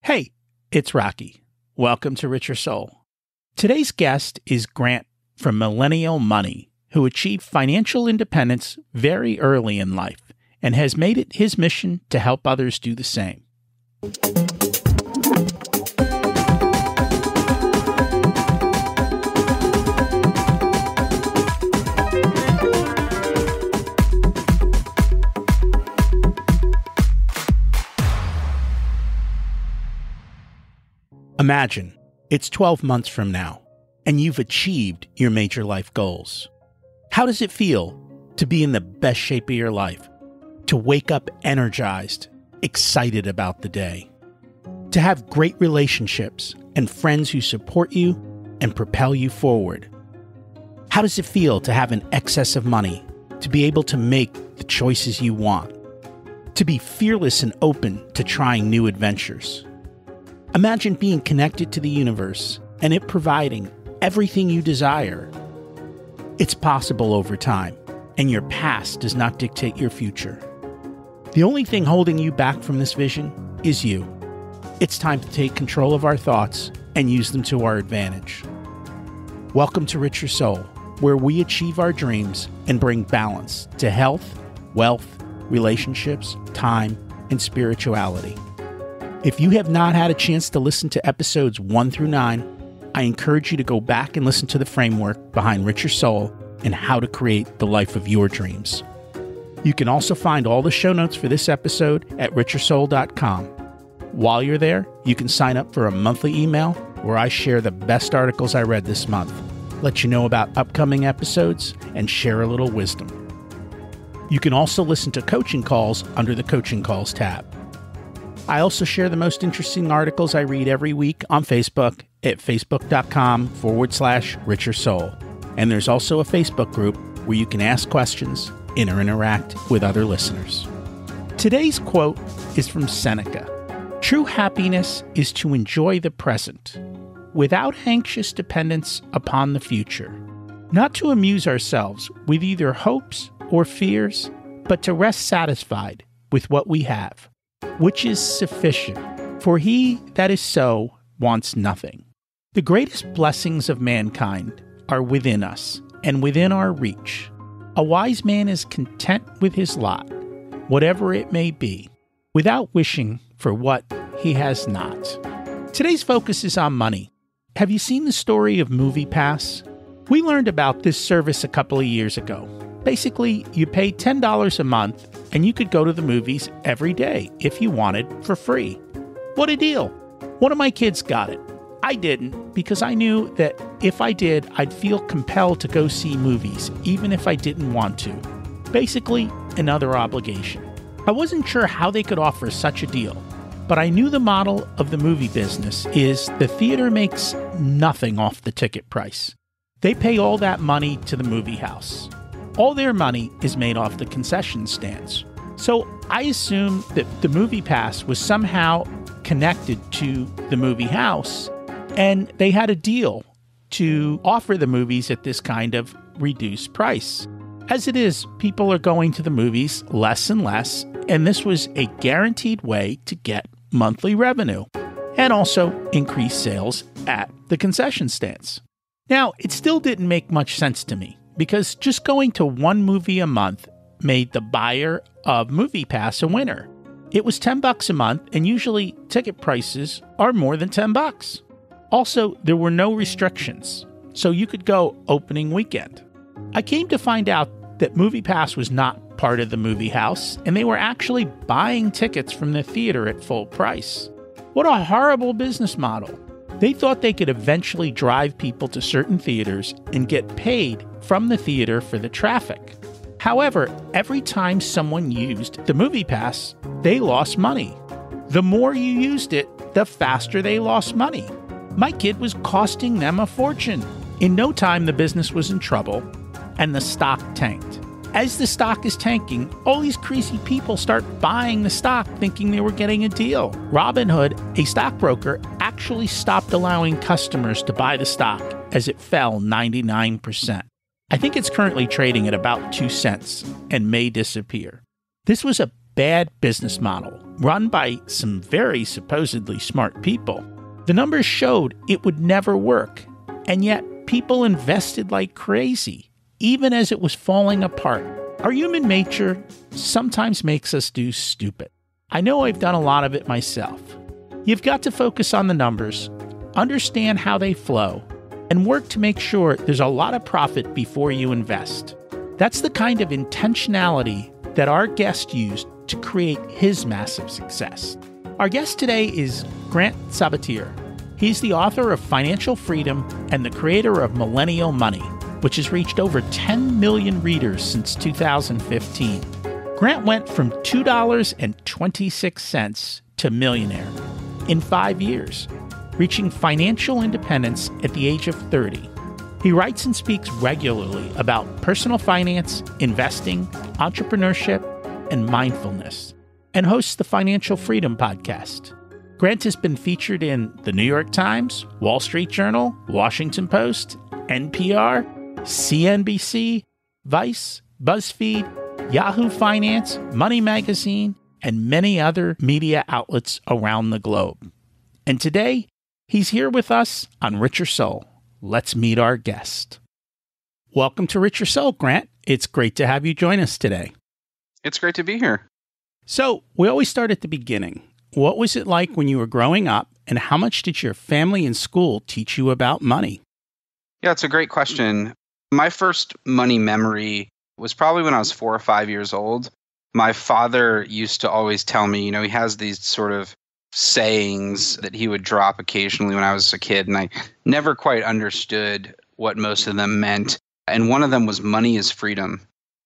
Hey, it's Rocky. Welcome to Richer Soul. Today's guest is Grant from Millennial Money, who achieved financial independence very early in life and has made it his mission to help others do the same. Imagine it's 12 months from now, and you've achieved your major life goals. How does it feel to be in the best shape of your life? To wake up energized, excited about the day? To have great relationships and friends who support you and propel you forward? How does it feel to have an excess of money, to be able to make the choices you want? To be fearless and open to trying new adventures? Imagine being connected to the universe and it providing everything you desire. It's possible over time, and your past does not dictate your future. The only thing holding you back from this vision is you. It's time to take control of our thoughts and use them to our advantage. Welcome to Richer Soul, where we achieve our dreams and bring balance to health, wealth, relationships, time, and spirituality. If you have not had a chance to listen to episodes 1 through 9, I encourage you to go back and listen to the framework behind Richer Soul and how to create the life of your dreams. You can also find all the show notes for this episode at richersoul.com. While you're there, you can sign up for a monthly email where I share the best articles I read this month, let you know about upcoming episodes, and share a little wisdom. You can also listen to coaching calls under the Coaching Calls tab. I also share the most interesting articles I read every week on Facebook at facebook.com/Richer Soul. And there's also a Facebook group where you can ask questions and interact with other listeners. Today's quote is from Seneca. True happiness is to enjoy the present without anxious dependence upon the future, not to amuse ourselves with either hopes or fears, but to rest satisfied with what we have, which is sufficient, for he that is so wants nothing. The greatest blessings of mankind are within us and within our reach. A wise man is content with his lot, whatever it may be, without wishing for what he has not. Today's focus is on money. Have you seen the story of MoviePass? We learned about this service a couple of years ago. Basically, you pay $10 a month and you could go to the movies every day if you wanted for free. What a deal. One of my kids got it. I didn't, because I knew that if I did, I'd feel compelled to go see movies, even if I didn't want to. Basically, another obligation. I wasn't sure how they could offer such a deal, but I knew the model of the movie business is the theater makes nothing off the ticket price. They pay all that money to the movie house. All their money is made off the concession stands. So I assumed that the MoviePass was somehow connected to the movie house, and they had a deal to offer the movies at this kind of reduced price. As it is, people are going to the movies less and less, and this was a guaranteed way to get monthly revenue and also increase sales at the concession stands. Now, it still didn't make much sense to me, because just going to one movie a month made the buyer of MoviePass a winner. It was $10 a month, and usually ticket prices are more than $10. Also, there were no restrictions, so you could go opening weekend. I came to find out that MoviePass was not part of the movie house, and they were actually buying tickets from the theater at full price. What a horrible business model. They thought they could eventually drive people to certain theaters and get paid from the theater for the traffic. However, every time someone used the MoviePass, they lost money. The more you used it, the faster they lost money. My kid was costing them a fortune. In no time, the business was in trouble, and the stock tanked. As the stock is tanking, all these crazy people start buying the stock thinking they were getting a deal. Robinhood, a stockbroker, actually stopped allowing customers to buy the stock as it fell 99%. I think it's currently trading at about 2 cents and may disappear. This was a bad business model run by some very supposedly smart people. The numbers showed it would never work, and yet people invested like crazy, even as it was falling apart. Our human nature sometimes makes us do stupid. I know I've done a lot of it myself. You've got to focus on the numbers, understand how they flow, and work to make sure there's a lot of profit before you invest. That's the kind of intentionality that our guest used to create his massive success. Our guest today is Grant Sabatier. He's the author of Financial Freedom and the creator of Millennial Money, which has reached over 10 million readers since 2015. Grant went from $2.26 to millionaire in 5 years, reaching financial independence at the age of 30. He writes and speaks regularly about personal finance, investing, entrepreneurship, and mindfulness, and hosts the Financial Freedom podcast. Grant has been featured in The New York Times, Wall Street Journal, Washington Post, NPR, CNBC, Vice, BuzzFeed, Yahoo Finance, Money Magazine, and many other media outlets around the globe. And today, he's here with us on Richer Soul. Let's meet our guest. Welcome to Richer Soul, Grant. It's great to have you join us today. It's great to be here. So, we always start at the beginning. What was it like when you were growing up, and how much did your family and school teach you about money? Yeah, it's a great question. My first money memory was probably when I was 4 or 5 years old. My father used to always tell me, he has these sort of sayings that he would drop occasionally when I was a kid, and I never quite understood what most of them meant. And one of them was money is freedom.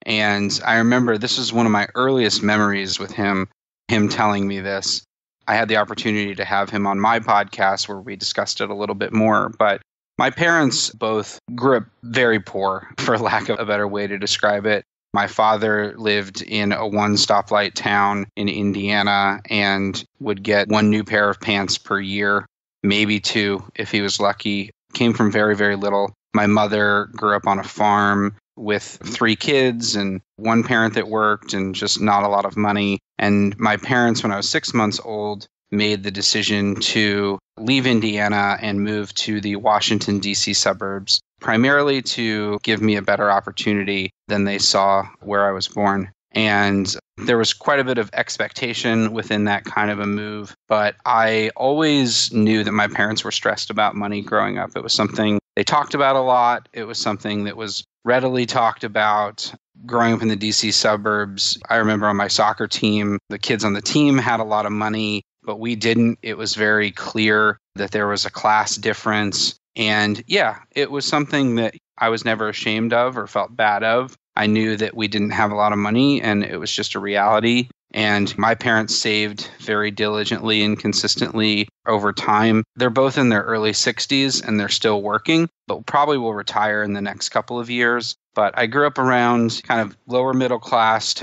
And I remember this was one of my earliest memories with him telling me this. I had the opportunity to have him on my podcast where we discussed it a little bit more. But my parents both grew up very poor, for lack of a better way to describe it. My father lived in a one-stoplight town in Indiana and would get one new pair of pants per year, maybe two if he was lucky. Came from very, very little. My mother grew up on a farm with 3 kids and one parent that worked and just not a lot of money. And my parents, when I was 6 months old, made the decision to leave Indiana and move to the Washington, D.C. suburbs, primarily to give me a better opportunity than they saw where I was born. And there was quite a bit of expectation within that kind of a move. But I always knew that my parents were stressed about money growing up. It was something they talked about a lot. It was something that was readily talked about. Growing up in the DC suburbs, I remember on my soccer team, the kids on the team had a lot of money, but we didn't. It was very clear that there was a class difference. And yeah, it was something that I was never ashamed of or felt bad of. I knew that we didn't have a lot of money and it was just a reality. And my parents saved very diligently and consistently over time. They're both in their early 60s and they're still working, but probably will retire in the next couple of years. But I grew up around kind of lower middle class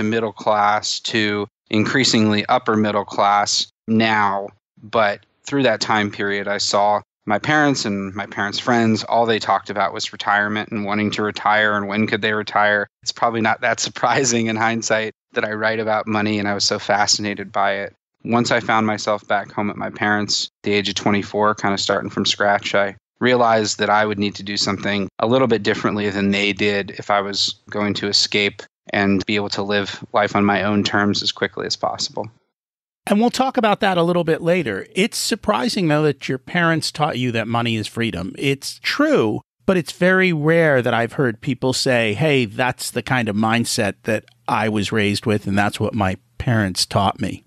to increasingly upper middle class now. But through that time period, I saw my parents and my parents' friends, all they talked about was retirement and wanting to retire and when could they retire. It's probably not that surprising in hindsight that I write about money and I was so fascinated by it. Once I found myself back home at my parents' at the age of 24, kind of starting from scratch, I realized that I would need to do something a little bit differently than they did if I was going to escape and be able to live life on my own terms as quickly as possible. And we'll talk about that a little bit later. It's surprising, though, that your parents taught you that money is freedom. It's true, but it's very rare that I've heard people say, hey, that's the kind of mindset that I was raised with, and that's what my parents taught me.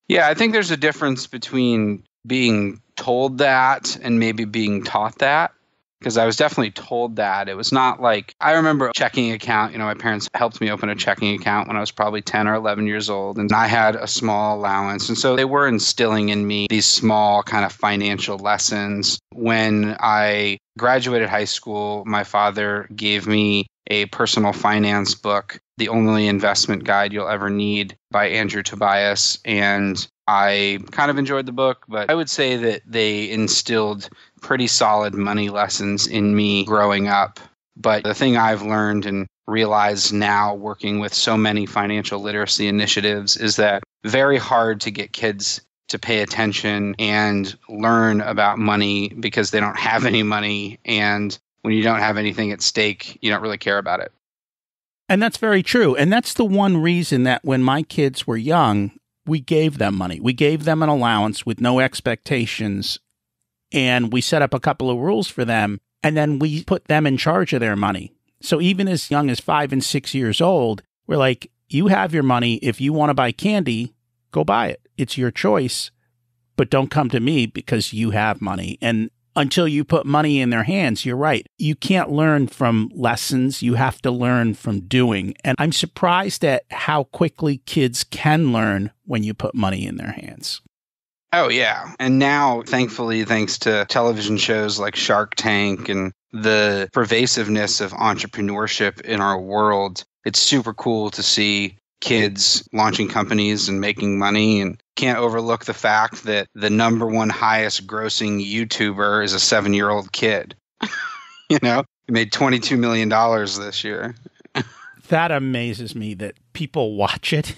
Yeah, I think there's a difference between being told that and maybe being taught that. Because I was definitely told that. It was not like, I remember a checking account, my parents helped me open a checking account when I was probably 10 or 11 years old, and I had a small allowance. And so they were instilling in me these small kind of financial lessons. When I graduated high school, my father gave me a personal finance book, The Only Investment Guide You'll Ever Need by Andrew Tobias. And I kind of enjoyed the book, but I would say that they instilled pretty solid money lessons in me growing up. But the thing I've learned, and realize now working with so many financial literacy initiatives is that very hard to get kids to pay attention and learn about money because they don't have any money. And when you don't have anything at stake, you don't really care about it. And that's very true. And that's the one reason that when my kids were young, we gave them money. We gave them an allowance with no expectations. And we set up a couple of rules for them. And then we put them in charge of their money. So even as young as 5 and 6 years old, we're like, you have your money. If you want to buy candy, go buy it. It's your choice. But don't come to me because you have money. And until you put money in their hands, you're right. You can't learn from lessons. You have to learn from doing. And I'm surprised at how quickly kids can learn when you put money in their hands. Oh, yeah. And now, thankfully, thanks to television shows like Shark Tank and the pervasiveness of entrepreneurship in our world, it's super cool to see kids launching companies and making money. And can't overlook the fact that the number one highest grossing YouTuber is a 7-year-old kid. He made $22 million this year. That amazes me that people watch it.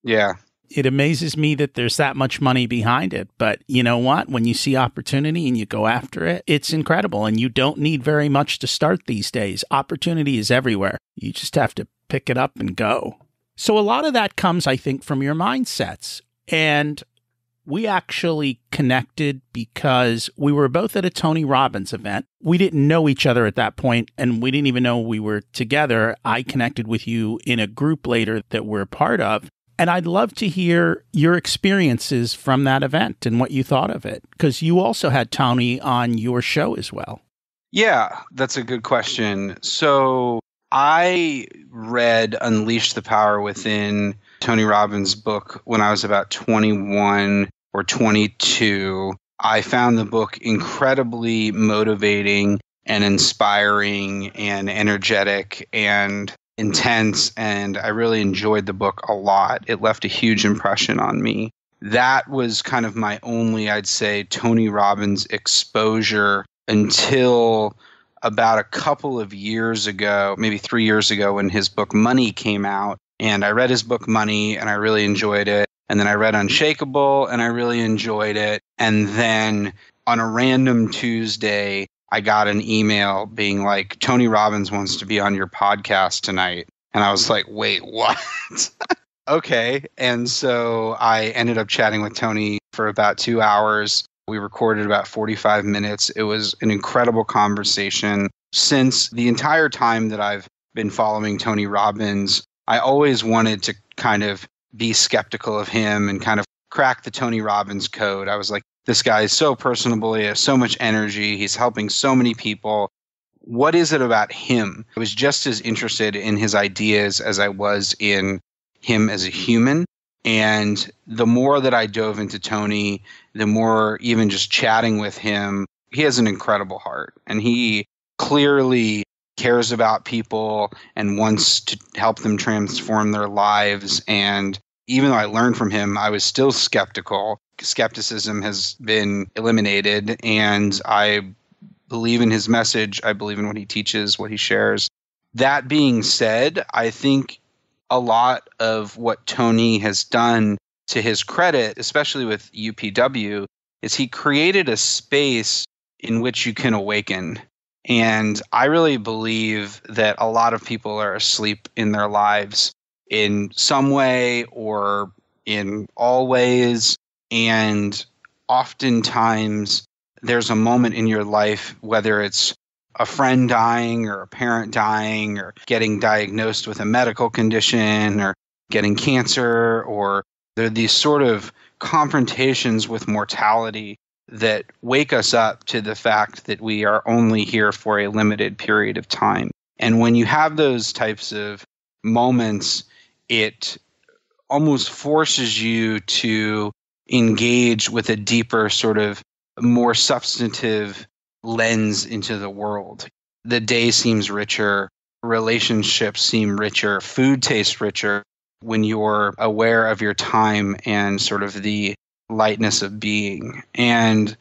Yeah. It amazes me that there's that much money behind it. But you know what? When you see opportunity and you go after it, it's incredible. And you don't need very much to start these days. Opportunity is everywhere. You just have to pick it up and go. So a lot of that comes, I think, from your mindsets. And we actually connected because we were both at a Tony Robbins event. We didn't know each other at that point, and we didn't even know we were together. I connected with you in a group later that we're a part of. And I'd love to hear your experiences from that event and what you thought of it, because you also had Tony on your show as well. Yeah, that's a good question. So I read Unleash the Power Within, Tony Robbins' book, when I was about 21 or 22. I found the book incredibly motivating and inspiring and energetic and intense, and I really enjoyed the book a lot. It left a huge impression on me. That was kind of my only, I'd say, Tony Robbins exposure until about a couple of years ago, maybe 3 years ago, when his book Money came out. And I read his book Money and I really enjoyed it. And then I read Unshakable and I really enjoyed it. And then on a random Tuesday, I got an email being like, Tony Robbins wants to be on your podcast tonight. And I was like, wait, what? Okay. And so I ended up chatting with Tony for about 2 hours. We recorded about 45 minutes. It was an incredible conversation. Since the entire time that I've been following Tony Robbins, I always wanted to kind of be skeptical of him and kind of crack the Tony Robbins code. I was like, this guy is so personable. He has so much energy. He's helping so many people. What is it about him? I was just as interested in his ideas as I was in him as a human. And the more that I dove into Tony, the more even just chatting with him, he has an incredible heart. And he clearly cares about people and wants to help them transform their lives. And even though I learned from him, I was still skeptical. Skepticism has been eliminated, and I believe in his message. I believe in what he teaches, what he shares. That being said, I think a lot of what Tony has done, to his credit, especially with UPW, is he created a space in which you can awaken. And I really believe that a lot of people are asleep in their lives in some way or in all ways. And oftentimes there's a moment in your life, whether it's a friend dying or a parent dying or getting diagnosed with a medical condition or getting cancer, or there are these sort of confrontations with mortality that wake us up to the fact that we are only here for a limited period of time. And when you have those types of moments, it almost forces you to engage with a deeper, sort of more substantive lens into the world. The day seems richer, relationships seem richer, food tastes richer when you're aware of your time and sort of the lightness of being. And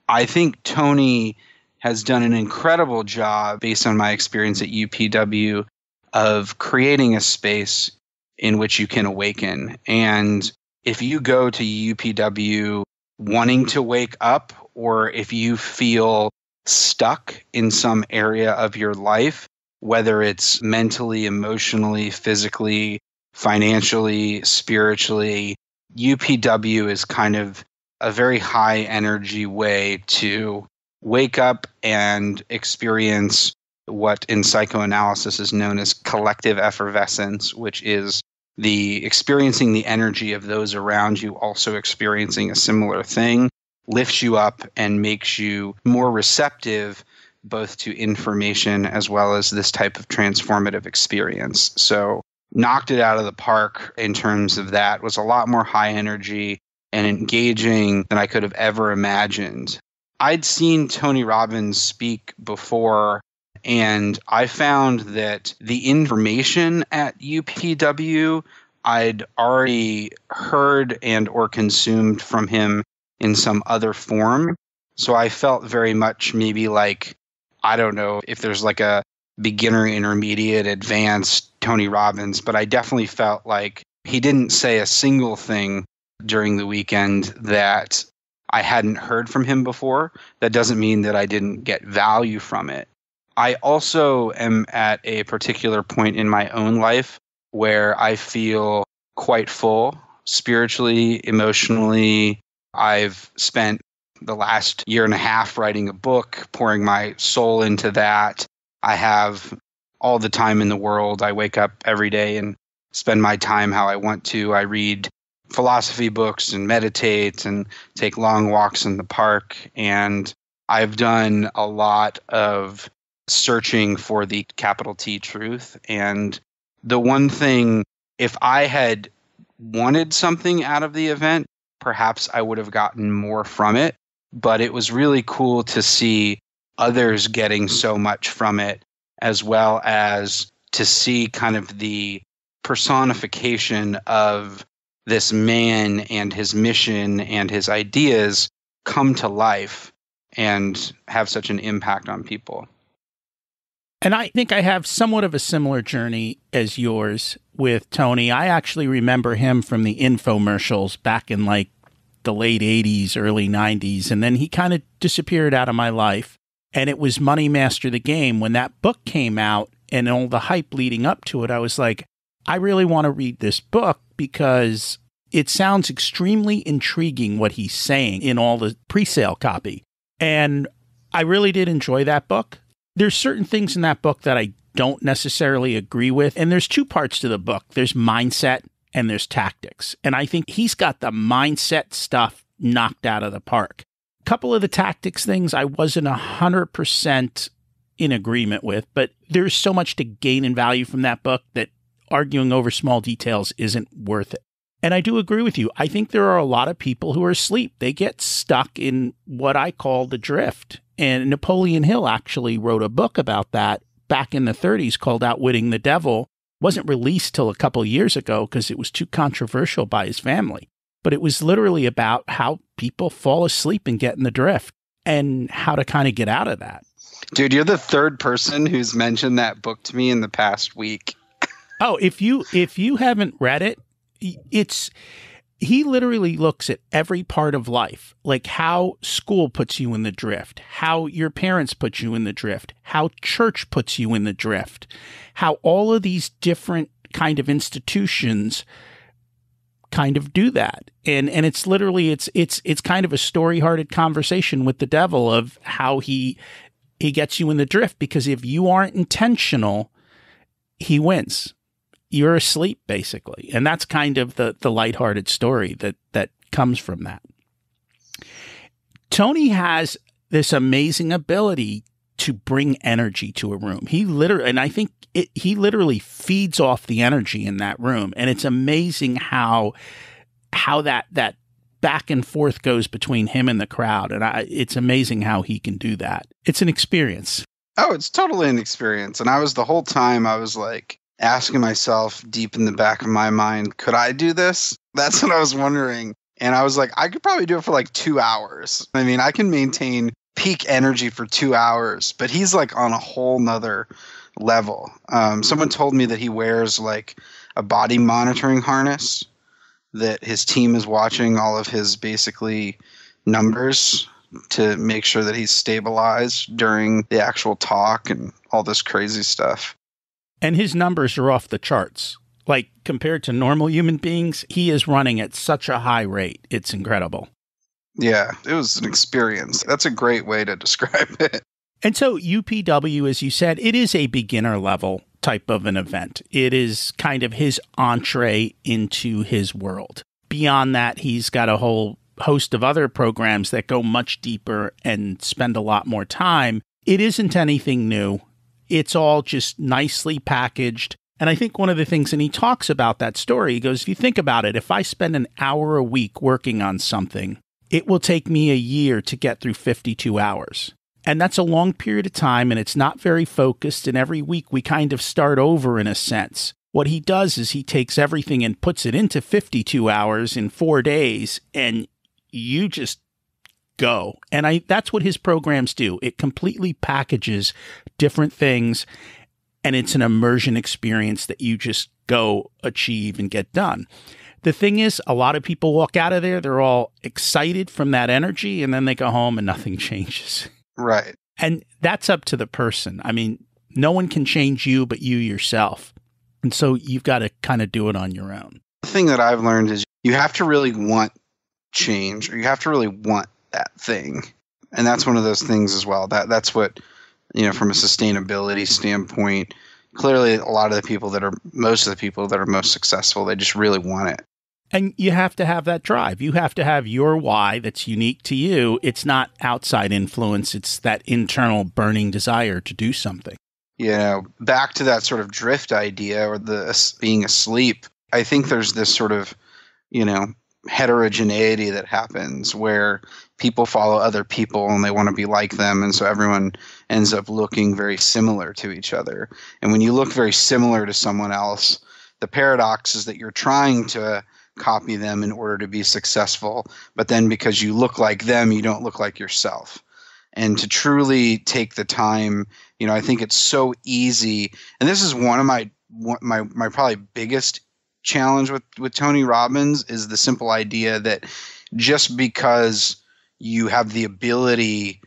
I think Tony has done an incredible job, based on my experience at UPW, of creating a space in which you can awaken. And if you go to UPW wanting to wake up, or if you feel stuck in some area of your life, whether it's mentally, emotionally, physically, financially, spiritually, UPW is kind of a very high energy way to wake up and experience what in psychoanalysis is known as collective effervescence, which is the experiencing the energy of those around you also experiencing a similar thing, lifts you up and makes you more receptive both to information as well as this type of transformative experience. So knocked it out of the park in terms of that. Was a lot more high energy and engaging than I could have ever imagined. I'd seen Tony Robbins speak before, and I found that the information at UPW I'd already heard and or consumed from him in some other form. So I felt very much maybe like, I don't know if there's like a beginner, intermediate, advanced Tony Robbins, but I definitely felt like he didn't say a single thing during the weekend that I hadn't heard from him before. That doesn't mean that I didn't get value from it. I also am at a particular point in my own life where I feel quite full spiritually, emotionally. I've spent the last year and a half writing a book, pouring my soul into that. I have all the time in the world. I wake up every day and spend my time how I want to. I read philosophy books and meditate and take long walks in the park. And I've done a lot of searching for the capital T truth. And the one thing, if I had wanted something out of the event, perhaps I would have gotten more from it. But it was really cool to see others getting so much from it, as well as to see kind of the personification of this man and his mission and his ideas come to life and have such an impact on people. And I think I have somewhat of a similar journey as yours with Tony. I actually remember him from the infomercials back in like the late 80s, early 90s, and then he kind of disappeared out of my life. And it was Money Master the Game. When that book came out and all the hype leading up to it, I was like, I really want to read this book because it sounds extremely intriguing what he's saying in all the pre-sale copy. And I really did enjoy that book. There's certain things in that book that I don't necessarily agree with. And there's two parts to the book. There's mindset and there's tactics. And I think he's got the mindset stuff knocked out of the park. A couple of the tactics things I wasn't 100% in agreement with, but there's so much to gain in value from that book that arguing over small details isn't worth it. And I do agree with you. I think there are a lot of people who are asleep. They get stuck in what I call the drift. And Napoleon Hill actually wrote a book about that back in the 30s called Outwitting the Devil. Wasn't released till a couple years ago because it was too controversial by his family. But it was literally about how people fall asleep and get in the drift and how to kind of get out of that. Dude, you're the third person who's mentioned that book to me in the past week. Oh, if you haven't read it, he literally looks at every part of life, like how school puts you in the drift, how your parents put you in the drift, how church puts you in the drift, how all of these different kind of institutions kind of do that. And it's literally, it's kind of a story-hearted conversation with the devil of how he gets you in the drift, because if you aren't intentional, he wins. You're asleep, basically. And that's kind of the lighthearted story that comes from that. Tony has this amazing ability to bring energy to a room. He literally feeds off the energy in that room. And it's amazing how that back and forth goes between him and the crowd. And it's amazing how he can do that. It's an experience. Oh, it's totally an experience. And the whole time I was like, asking myself deep in the back of my mind, could I do this? That's what I was wondering. And I was like, I could probably do it for like 2 hours. I mean, I can maintain peak energy for 2 hours, but he's like on a whole nother level. Someone told me that he wears like a body monitoring harness, that his team is watching all of his basically numbers to make sure that he's stabilized during the actual talk and all this crazy stuff. And his numbers are off the charts. Like, compared to normal human beings, he is running at such a high rate. It's incredible. Yeah, it was an experience. That's a great way to describe it. And so UPW, as you said, it is a beginner level type of an event. It is kind of his entree into his world. Beyond that, he's got a whole host of other programs that go much deeper and spend a lot more time. It isn't anything new. It's all just nicely packaged. And I think one of the things, and he talks about that story, he goes, if you think about it, if I spend an hour a week working on something, it will take me a year to get through 52 hours. And that's a long period of time, and it's not very focused, and every week we kind of start over in a sense. What he does is he takes everything and puts it into 52 hours in 4 days, and you just go. And that's what his programs do. It completely packages different things, and it's an immersion experience that you just go achieve and get done. The thing is, a lot of people walk out of there, they're all excited from that energy, and then they go home and nothing changes. Right. And that's up to the person. I mean, no one can change you but you yourself. And so you've got to kind of do it on your own. The thing that I've learned is you have to really want change, or you have to really want that thing. And that's one of those things as well. That's what, from a sustainability standpoint, clearly most of the people that are most successful, they just really want it. And you have to have that drive. You have to have your why that's unique to you. It's not outside influence. It's that internal burning desire to do something. Back to that sort of drift idea, or the being asleep, I think there's this sort of, heterogeneity that happens where people follow other people and they want to be like them. And so everyone ends up looking very similar to each other. And when you look very similar to someone else, the paradox is that you're trying to copy them in order to be successful, but then because you look like them, you don't look like yourself. And to truly take the time, I think it's so easy. And this is one of my probably biggest challenge with Tony Robbins, is the simple idea that just because you have the ability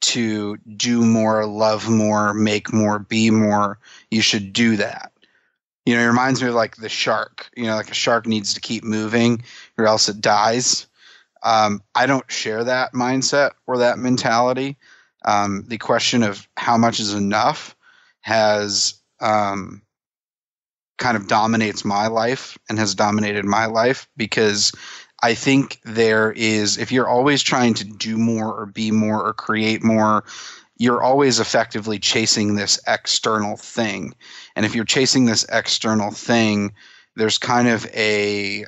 to do more, love more, make more, be more, you should do that. It reminds me of like the shark. Like a shark needs to keep moving or else it dies. I don't share that mindset or that mentality. The question of how much is enough has kind of dominates my life and has dominated my life, because I think if you're always trying to do more or be more or create more, you're always effectively chasing this external thing. And if you're chasing this external thing, there's kind of a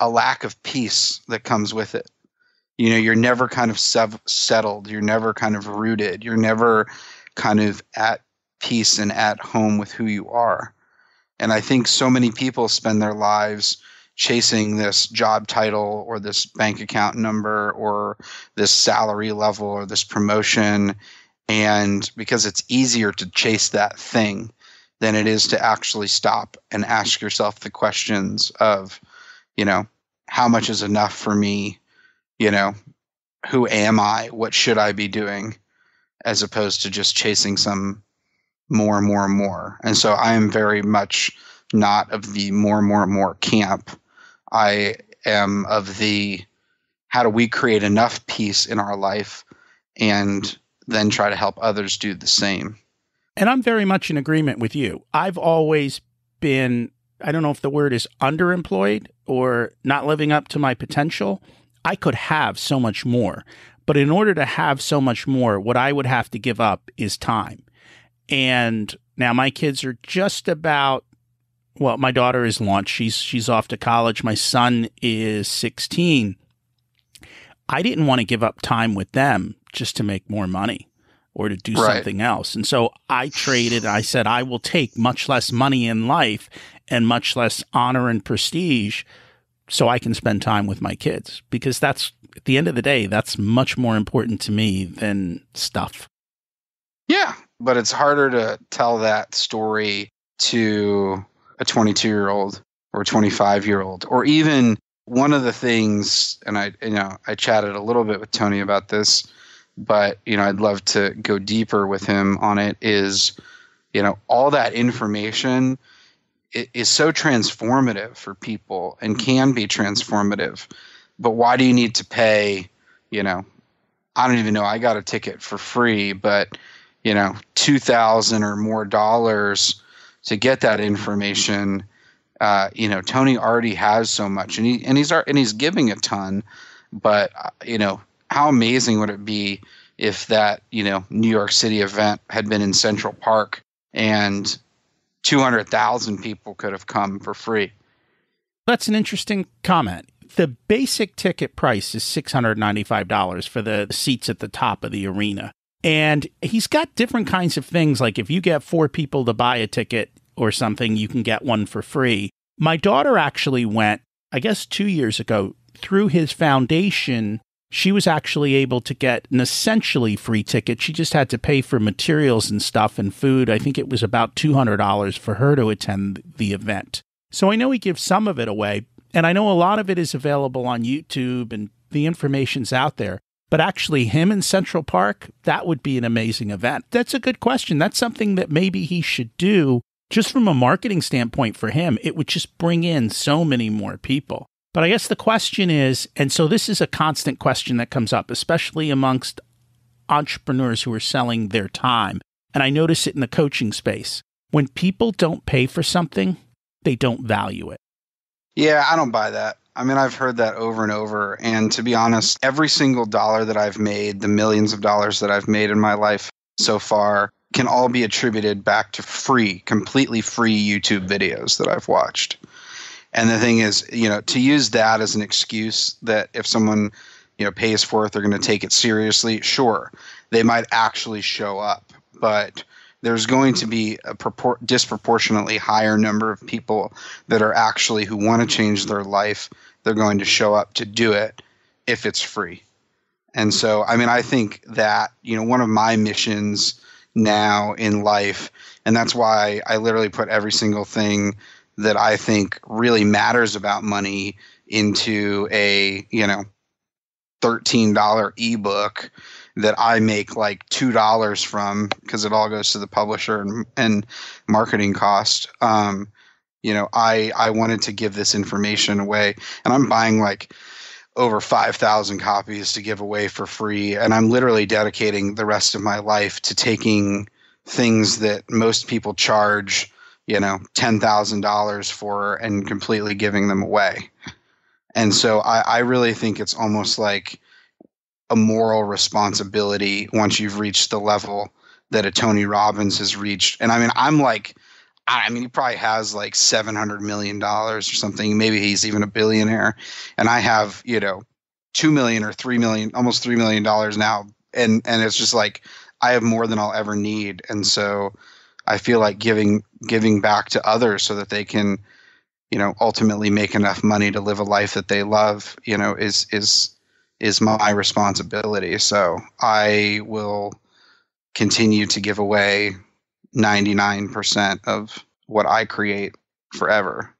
lack of peace that comes with it. You're never kind of settled. You're never kind of rooted. You're never kind of at peace and at home with who you are. And I think so many people spend their lives chasing this job title or this bank account number or this salary level or this promotion. And because it's easier to chase that thing than it is to actually stop and ask yourself the questions of, how much is enough for me? Who am I? What should I be doing? As opposed to just chasing some more and more and more. And so I am very much not of the more and more and more camp. I am of the, how do we create enough peace in our life and then try to help others do the same. And I'm very much in agreement with you. I've always been, I don't know if the word is underemployed or not living up to my potential. I could have so much more. But in order to have so much more, what I would have to give up is time. And now my kids are just about, well, my daughter is launched. She's off to college. My son is 16. I didn't want to give up time with them just to make more money or to do something else. And so I traded. I said, I will take much less money in life and much less honor and prestige so I can spend time with my kids, because that's, at the end of the day, that's much more important to me than stuff. Yeah. but it's harder to tell that story to a 22-year-old or a 25-year-old, or even one of the things, and I chatted a little bit with Tony about this, but, I'd love to go deeper with him on it, is, all that information is so transformative for people and can be transformative. But why do you need to pay, I don't even know, I got a ticket for free, but, $2,000 or more dollars to get that information? Tony already has so much, and he's giving a ton, but, how amazing would it be if that, New York City event had been in Central Park and 200,000 people could have come for free? That's an interesting comment. The basic ticket price is $695 for the seats at the top of the arena. And he's got different kinds of things. Like if you get 4 people to buy a ticket or something, you can get one for free. My daughter actually went, I guess 2 years ago, through his foundation. She was actually able to get an essentially free ticket. She just had to pay for materials and stuff and food. I think it was about $200 for her to attend the event. So I know he gives some of it away, and I know a lot of it is available on YouTube and the information's out there. But actually, him in Central Park, that would be an amazing event. That's a good question. That's something that maybe he should do just from a marketing standpoint for him. It would just bring in so many more people. But I guess the question is, and so this is a constant question that comes up, especially amongst entrepreneurs who are selling their time. And I notice it in the coaching space. When people don't pay for something, they don't value it. Yeah, I don't buy that. I mean, I've heard that over and over. And to be honest, every single dollar that I've made, the millions of dollars that I've made in my life so far, can all be attributed back to completely free YouTube videos that I've watched. And the thing is, to use that as an excuse that if someone, pays for it, they're going to take it seriously. Sure, they might actually show up, but there's going to be a disproportionately higher number of people that are actually who want to change their life. They're going to show up to do it if it's free. And so, I mean, I think that, one of my missions now in life, and that's why I literally put every single thing that I think really matters about money into a, $13 ebook that I make like $2 from, because it all goes to the publisher and marketing cost. I wanted to give this information away, and I'm buying like over 5,000 copies to give away for free. And I'm literally dedicating the rest of my life to taking things that most people charge, $10,000 for and completely giving them away. And so I really think it's almost like a moral responsibility once you've reached the level that a Tony Robbins has reached. And I mean, he probably has like $700 million or something. Maybe he's even a billionaire. And I have, $2 million or $3 million, almost $3 million now. And it's just like, I have more than I'll ever need. And so I feel like giving back to others so that they can, ultimately make enough money to live a life that they love, is my responsibility. So I will continue to give away 99% of what I create forever.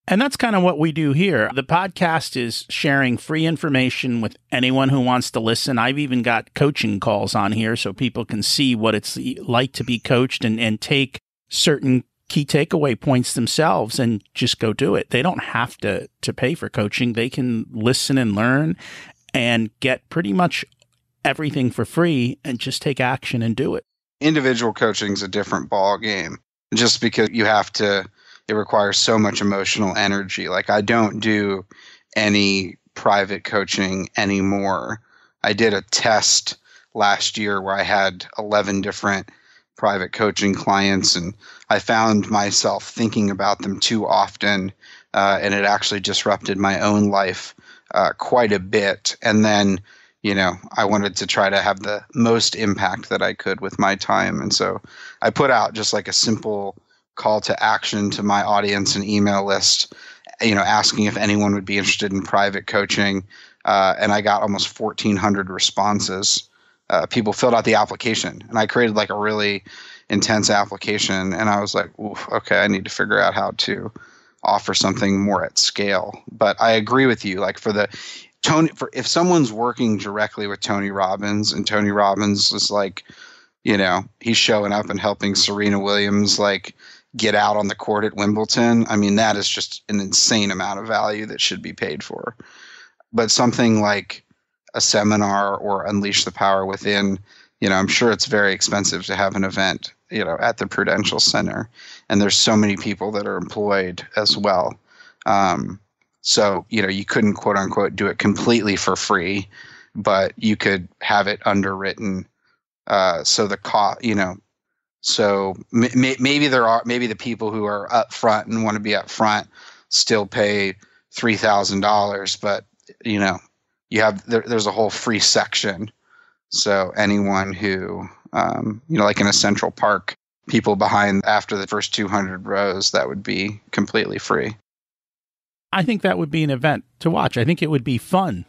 And that's kind of what we do here. The podcast is sharing free information with anyone who wants to listen. I've even got coaching calls on here so people can see what it's like to be coached and take certain key takeaway points themselves and just go do it. They don't have to pay for coaching. They can listen and learn and get pretty much everything for free and just take action and do it. Individual coaching is a different ball game, just because it requires so much emotional energy. Like, I don't do any private coaching anymore. I did a test last year where I had 11 different private coaching clients, and I found myself thinking about them too often, and it actually disrupted my own life quite a bit. And then, I wanted to try to have the most impact that I could with my time. And so I put out just like a simple call to action to my audience and email list, asking if anyone would be interested in private coaching. And I got almost 1,400 responses people filled out the application, and I created like a really intense application, and I was like, oof, okay, I need to figure out how to offer something more at scale. But I agree with you, like if someone's working directly with Tony Robbins, and Tony Robbins is like, he's showing up and helping Serena Williams like get out on the court at Wimbledon, I mean, that is just an insane amount of value that should be paid for. But something like a seminar or Unleash the Power Within, I'm sure it's very expensive to have an event, at the Prudential Center. And there's so many people that are employed as well. So, you couldn't quote unquote do it completely for free, but you could have it underwritten. So the cost, so maybe the people who are up front and want to be up front still pay $3,000, but there's a whole free section. So anyone who, like in a Central Park, people behind after the first 200 rows, that would be completely free. I think that would be an event to watch. I think it would be fun.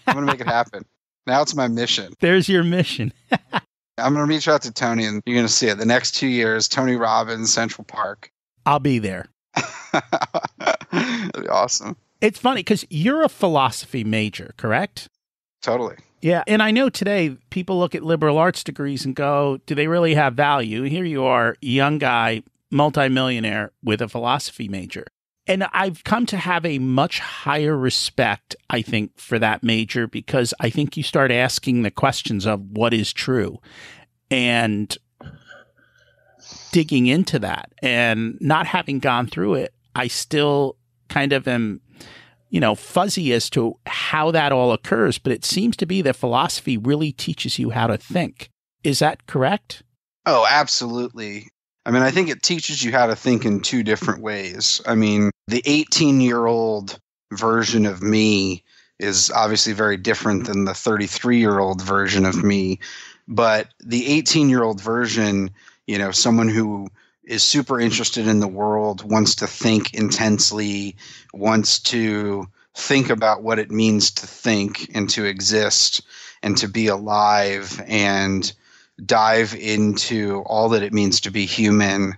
I'm going to make it happen. Now it's my mission. There's your mission. I'm going to reach out to Tony, and you're going to see it. The next 2 years, Tony Robbins, Central Park. I'll be there. That'd be awesome. It's funny because you're a philosophy major, correct? Totally. Yeah. And I know today people look at liberal arts degrees and go, do they really have value? Here you are, young guy, multimillionaire with a philosophy major. And I've come to have a much higher respect, I think, for that major, because I think you start asking the questions of what is true and digging into that. And not having gone through it, I still kind of am, fuzzy as to how that all occurs. But it seems to be that philosophy really teaches you how to think. Is that correct? Oh, absolutely. I mean, I think it teaches you how to think in two different ways. I mean, the 18-year-old version of me is obviously very different than the 33-year-old version of me. But the 18-year-old version, someone who is super interested in the world, wants to think intensely, wants to think about what it means to think and to exist and to be alive and dive into all that it means to be human.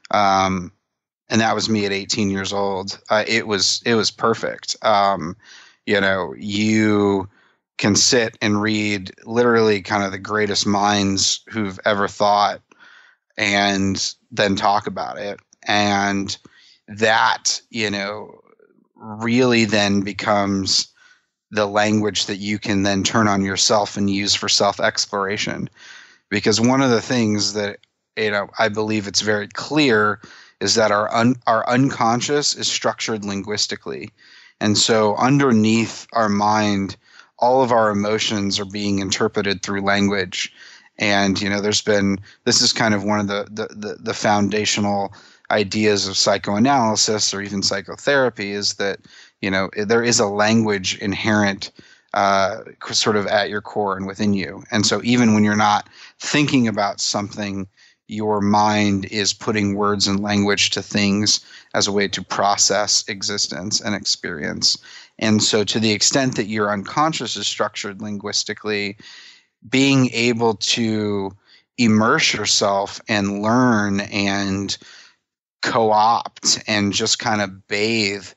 And that was me at 18 years old. It was perfect. You can sit and read literally kind of the greatest minds who've ever thought and then talk about it. And that, really then becomes the language that you can then turn on yourself and use for self-exploration. Because one of the things that, I believe it's very clear is that our unconscious is structured linguistically. And so underneath our mind, all of our emotions are being interpreted through language. And, this is kind of one of the foundational ideas of psychoanalysis or even psychotherapy, is that, there is a language inherent sort of at your core and within you. And so even when you're not thinking about something, your mind is putting words and language to things as a way to process existence and experience. And so to the extent that your unconscious is structured linguistically, being able to immerse yourself and learn and co-opt and just kind of bathe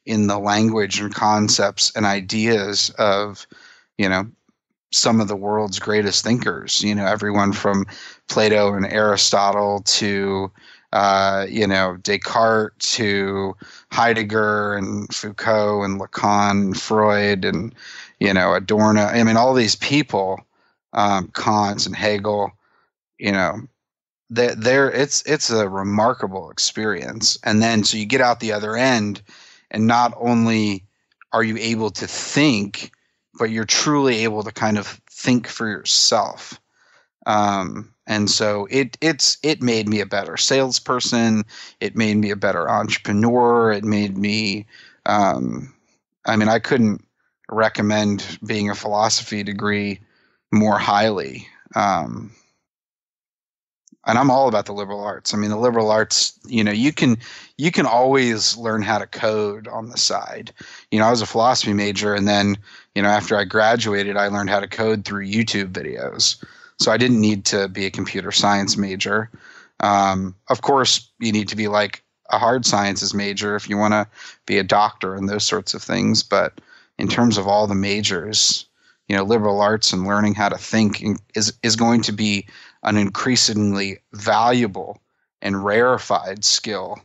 in the language and concepts and ideas of, some of the world's greatest thinkers, everyone from Plato and Aristotle to, Descartes to Heidegger and Foucault and Lacan and Freud and, Adorno. I mean, all these people, Kant and Hegel, it's a remarkable experience. And then, so you get out the other end, and not only are you able to think, but you're truly able to kind of think for yourself. And so it made me a better salesperson. It made me a better entrepreneur. It made me, I couldn't recommend being a philosophy degree more highly. And I'm all about the liberal arts. I mean, the liberal arts, you can always learn how to code on the side. I was a philosophy major, and then, after I graduated, I learned how to code through YouTube videos. So I didn't need to be a computer science major. Of course, you need to be like a hard sciences major if you want to be a doctor and those sorts of things. But in terms of all the majors, liberal arts and learning how to think is going to be an increasingly valuable and rarefied skill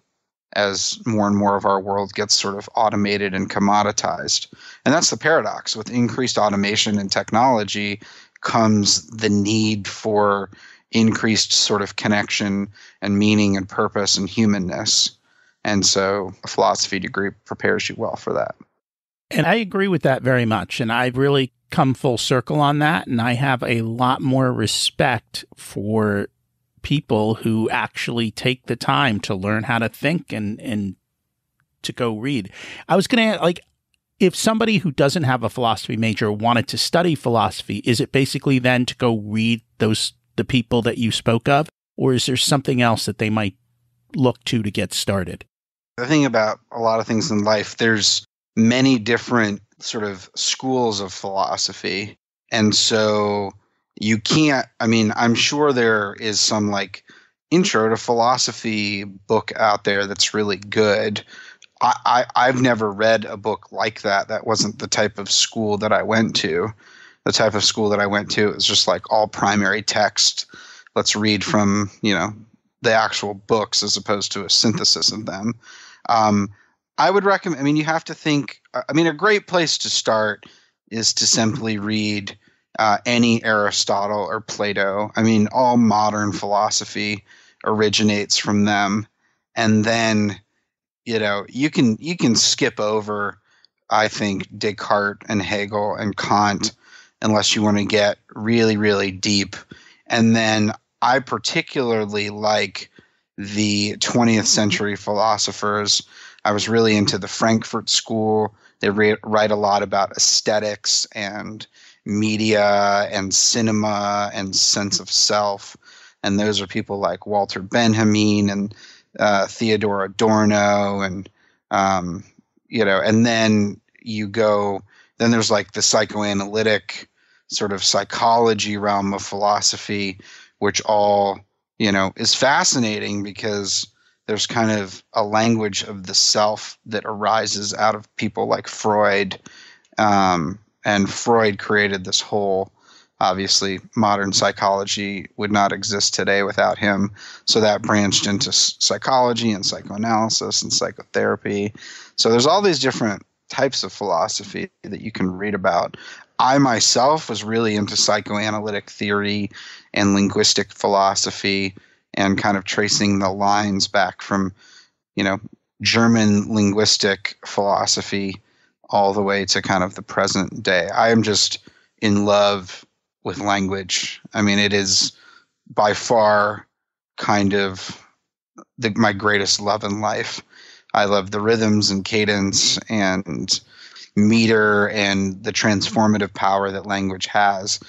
as more and more of our world gets sort of automated and commoditized. And that's the paradox. With increased automation and technology comes the need for increased sort of connection and meaning and purpose and humanness. And so a philosophy degree prepares you well for that. And I agree with that very much. And I've really come full circle on that. And I have a lot more respect for people who actually take the time to learn how to think and to go read. I was going to like, if somebody who doesn't have a philosophy major wanted to study philosophy, is it basically then to go read the people that you spoke of? Or is there something else that they might look to get started? The thing about a lot of things in life, there's many different sort of schools of philosophy. And so you can't, I'm sure there is some like intro to philosophy book out there that's really good. I've never read a book like that. That wasn't the type of school that I went to. The type of school that I went to is just like all primary text. Let's read from, the actual books as opposed to a synthesis of them. I would recommend, you have to think, a great place to start is to simply read any Aristotle or Plato. All modern philosophy originates from them. And then, you can skip over, I think, Descartes and Hegel and Kant unless you want to get really, really deep. And then I particularly like the 20th century philosophers. I was really into the Frankfurt School. They write a lot about aesthetics and media and cinema and sense of self. And those are people like Walter Benjamin and Theodor Adorno and, and then then there's like the psychoanalytic sort of psychology realm of philosophy, which all, is fascinating because there's kind of a language of the self that arises out of people like Freud. And Freud created this whole, obviously, modern psychology would not exist today without him. So that branched into psychology and psychoanalysis and psychotherapy. So there's all these different types of philosophy that you can read about. I myself was really into psychoanalytic theory and linguistic philosophy and kind of tracing the lines back from, German linguistic philosophy all the way to kind of the present day. I am just in love with language. It is by far kind of my greatest love in life. I love the rhythms and cadence and meter and the transformative power that language has.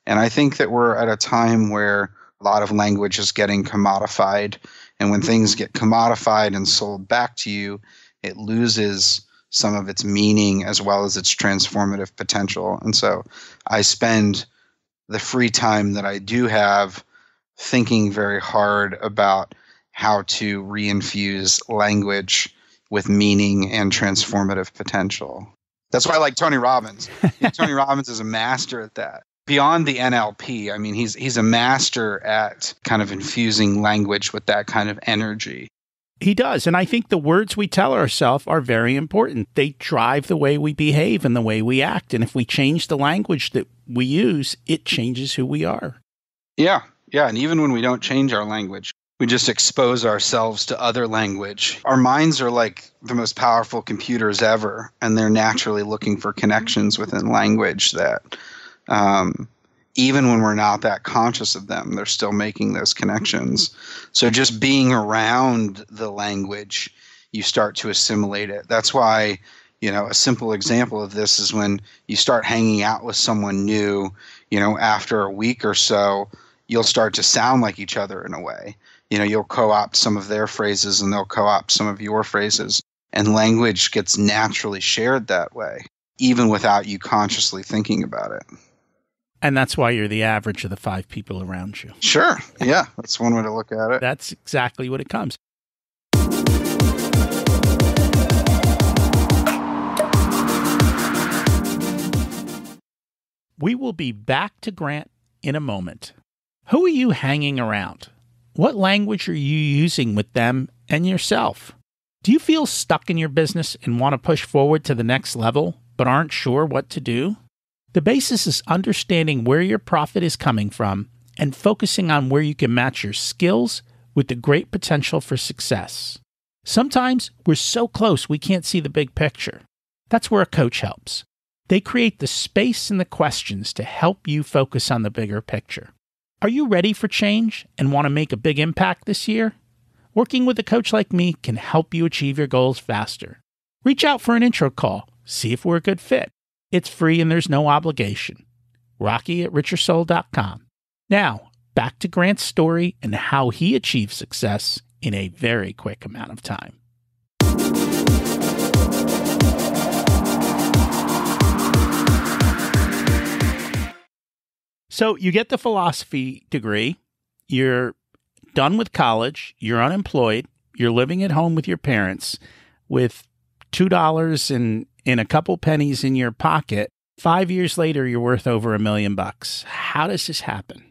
And I think that we're at a time where a lot of language is getting commodified. And when things get commodified and sold back to you, it loses some of its meaning as well as its transformative potential. And so I spend the free time that I do have thinking very hard about how to reinfuse language with meaning and transformative potential. That's why I like Tony Robbins. Tony Robbins is a master at that. Beyond the NLP, he's a master at kind of infusing language with that kind of energy. He does. And I think the words we tell ourselves are very important. They drive the way we behave and the way we act. And if we change the language that we use, it changes who we are. Yeah. And even when we don't change our language, we just expose ourselves to other language. Our minds are like the most powerful computers ever, and they're naturally looking for connections within language that even when we're not that conscious of them, they're still making those connections. So just being around the language, you start to assimilate it. That's why, a simple example of this is when you start hanging out with someone new, after a week or so, you'll start to sound like each other in a way. You'll co-opt some of their phrases and they'll co-opt some of your phrases. And language gets naturally shared that way, even without you consciously thinking about it. And that's why you're the average of the 5 people around you. Sure. Yeah. That's one way to look at it. That's exactly what it comes. We will be back to Grant in a moment. Who are you hanging around? What language are you using with them and yourself? Do you feel stuck in your business and want to push forward to the next level, but aren't sure what to do? The basis is understanding where your profit is coming from and focusing on where you can match your skills with the great potential for success. Sometimes we're so close we can't see the big picture. That's where a coach helps. They create the space and the questions to help you focus on the bigger picture. Are you ready for change and want to make a big impact this year? Working with a coach like me can help you achieve your goals faster. Reach out for an intro call. See if we're a good fit. It's free and there's no obligation. Rocky@richersoul.com. Now, back to Grant's story and how he achieved success in a very quick amount of time. So you get the philosophy degree, you're done with college, you're unemployed, you're living at home with your parents with $2 and a couple pennies in your pocket. 5 years later, you're worth over $1 million. How does this happen?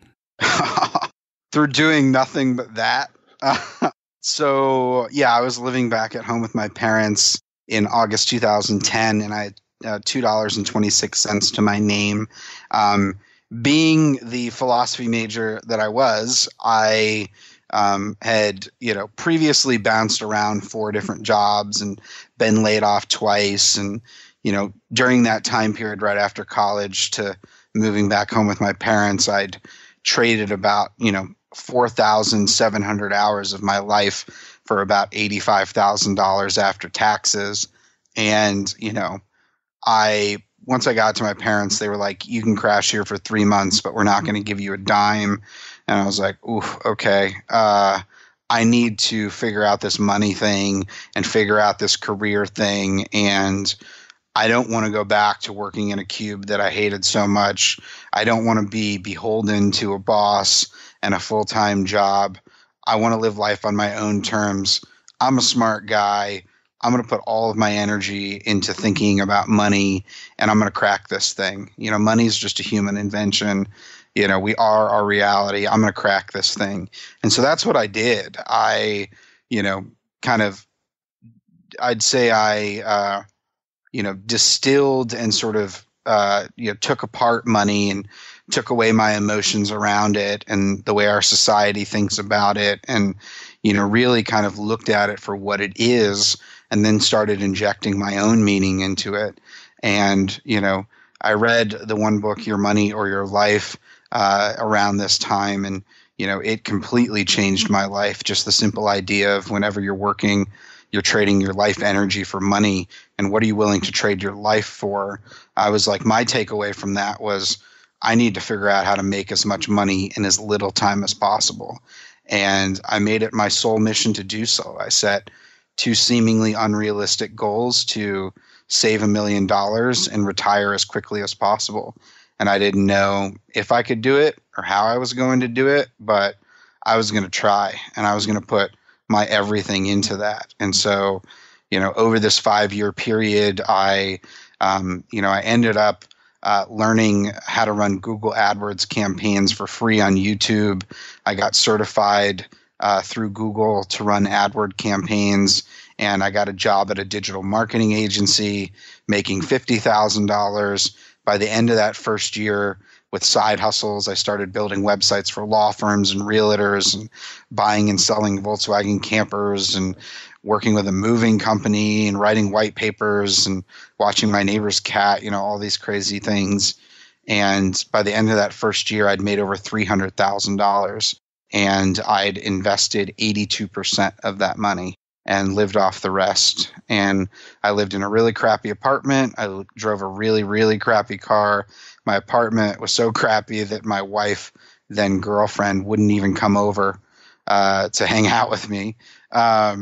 Through doing nothing but that. So, yeah, I was living back at home with my parents in August 2010, and I had $2.26 to my name. Being the philosophy major that I was, I had, previously bounced around 4 different jobs and been laid off twice. And, during that time period right after college to moving back home with my parents, I'd traded about, 4,700 hours of my life for about $85,000 after taxes. And, once I got to my parents, they were like, you can crash here for 3 months, but we're not going to give you a dime. And I was like, ooh, okay. I need to figure out this money thing and figure out this career thing. And I don't want to go back to working in a cube that I hated so much. I don't want to be beholden to a boss and a full-time job. I want to live life on my own terms. I'm a smart guy. I'm going to put all of my energy into thinking about money, and I'm going to crack this thing. Money is just a human invention. We are our reality. I'm going to crack this thing. And so that's what I did. I'd say I distilled and sort of, took apart money and took away my emotions around it and the way our society thinks about it, and, really kind of looked at it for what it is, and then started injecting my own meaning into it. And, I read the one book, Your Money or Your Life, around this time. And, it completely changed my life. Just the simple idea of whenever you're working, you're trading your life energy for money. And what are you willing to trade your life for? I was like, my takeaway from that was I need to figure out how to make as much money in as little time as possible. And I made it my sole mission to do so. I set 2 seemingly unrealistic goals to save $1 million and retire as quickly as possible. And I didn't know if I could do it or how I was going to do it, but I was going to try, and I was going to put my everything into that. And so, over this 5-year period, I ended up learning how to run Google AdWords campaigns for free on YouTube. I got certified through Google to run AdWord campaigns, and I got a job at a digital marketing agency making $50,000. By the end of that first year, with side hustles, I started building websites for law firms and realtors and buying and selling Volkswagen campers and working with a moving company and writing white papers and watching my neighbor's cat, all these crazy things. And by the end of that first year, I'd made over $300,000, and I'd invested 82% of that money and lived off the rest. And I lived in a really crappy apartment. I drove a really, really crappy car. My apartment was so crappy that my wife, then girlfriend, wouldn't even come over to hang out with me. I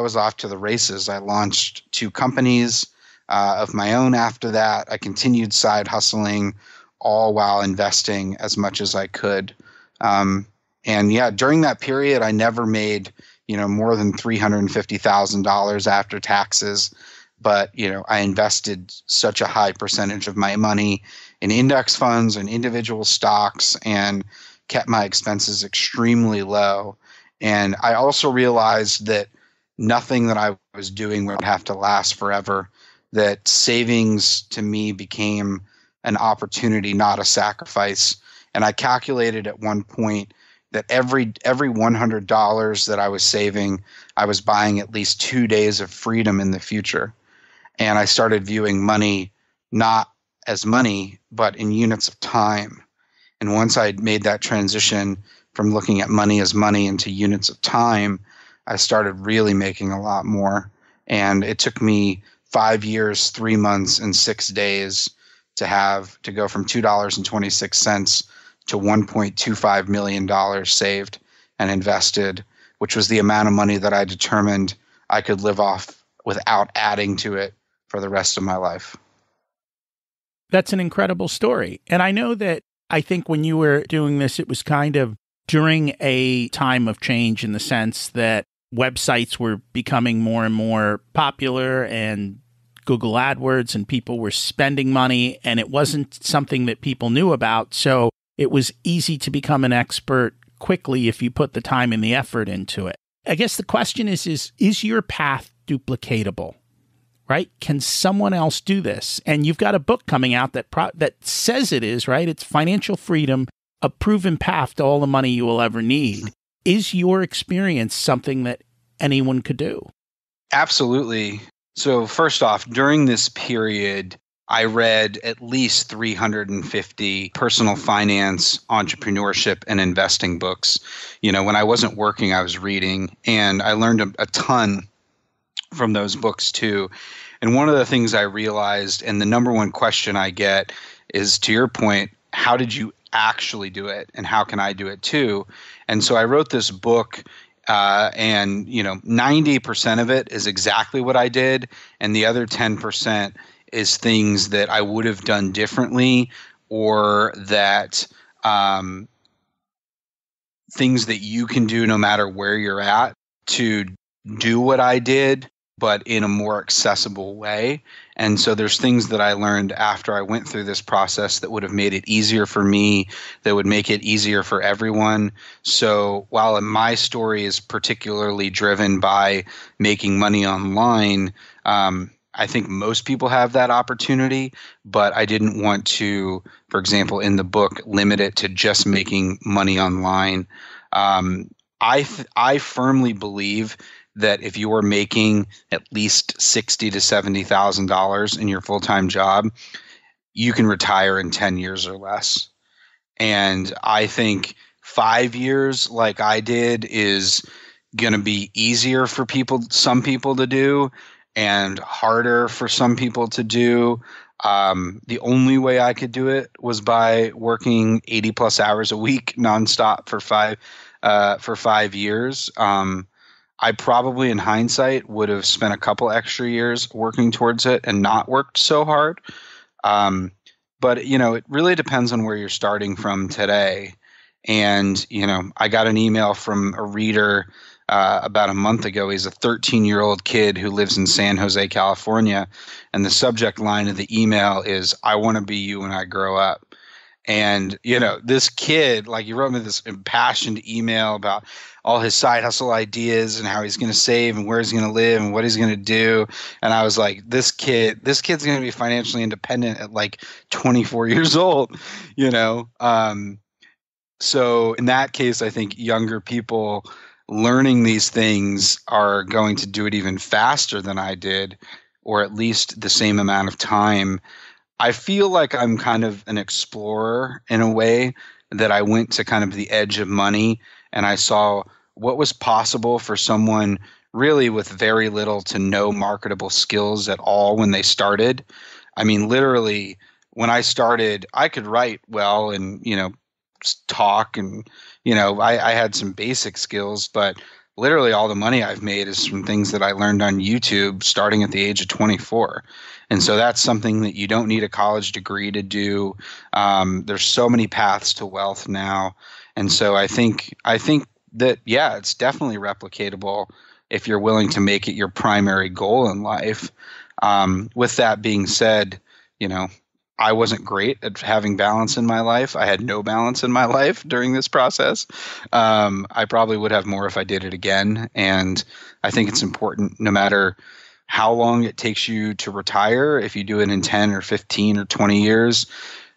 was off to the races. I launched 2 companies. of my own after that. I continued side hustling, all while investing as much as I could. And yeah, during that period, I never made, more than $350,000 after taxes. But, I invested such a high percentage of my money in index funds and individual stocks and kept my expenses extremely low. And I also realized that nothing that I was doing would have to last forever, that savings to me became an opportunity, not a sacrifice. And I calculated at one point that every $100 that I was saving, I was buying at least 2 days of freedom in the future. And I started viewing money not as money, but in units of time. And once I made that transition from looking at money as money into units of time, I started really making a lot more. And it took me 5 years, 3 months, and 6 days to go from $2.26 to $1.25 million saved and invested, which was the amount of money that I determined I could live off without adding to it for the rest of my life. That's an incredible story. And I know that I think when you were doing this, it was kind of during a time of change in the sense that websites were becoming more and more popular and Google AdWords and people were spending money and it wasn't something that people knew about. So it was easy to become an expert quickly if you put the time and the effort into it. I guess the question is your path duplicatable? Right? Can someone else do this? And you've got a book coming out that says it is, right? It's Financial Freedom, a proven path to all the money you will ever need. Is your experience something that anyone could do? Absolutely. So first off, during this period, I read at least 350 personal finance, entrepreneurship, and investing books. When I wasn't working, I was reading, and I learned a ton from those books too. And one of the things I realized, and the number one question I get is, to your point, how did you actually do it? And how can I do it too? And so I wrote this book, and 90% of it is exactly what I did. And the other 10% is things that I would have done differently, or that things that you can do no matter where you're at to do what I did, but in a more accessible way. And so there's things that I learned after I went through this process that would have made it easier for me, that would make it easier for everyone. So while my story is particularly driven by making money online, I think most people have that opportunity, but I didn't want to, for example, in the book, limit it to just making money online. I firmly believe that if you are making at least $60,000 to $70,000 in your full-time job, you can retire in 10 years or less. And I think 5 years, like I did, is going to be easier for some people to do, and harder for some people to do. The only way I could do it was by working 80 plus hours a week nonstop for 5 years. I probably, in hindsight, would have spent a couple extra years working towards it and not worked so hard. But it really depends on where you're starting from today. And, I got an email from a reader about a month ago. He's a 13-year-old kid who lives in San Jose, California. And the subject line of the email is, "I want to be you when I grow up." And, this kid, he wrote me this impassioned email about all his side hustle ideas and how he's going to save and where he's going to live and what he's going to do. And I was like, this kid's going to be financially independent at 24 years old, So in that case, I think younger people learning these things are going to do it even faster than I did, or at least the same amount of time. I feel like I'm kind of an explorer in a way, that I went to kind of the edge of money and I saw what was possible for someone really with very little to no marketable skills at all when they started. I mean, literally, when I started, I could write well and, talk and, I had some basic skills, but literally all the money I've made is from things that I learned on YouTube starting at the age of 24. And so that's something that you don't need a college degree to do. There's so many paths to wealth now. And so I think that, yeah, it's definitely replicatable if you're willing to make it your primary goal in life. With that being said, you know, I wasn't great at having balance in my life. I had no balance in my life during this process. I probably would have more if I did it again. And I think it's important, no matter how long it takes you to retire, if you do it in 10 or 15 or 20 years,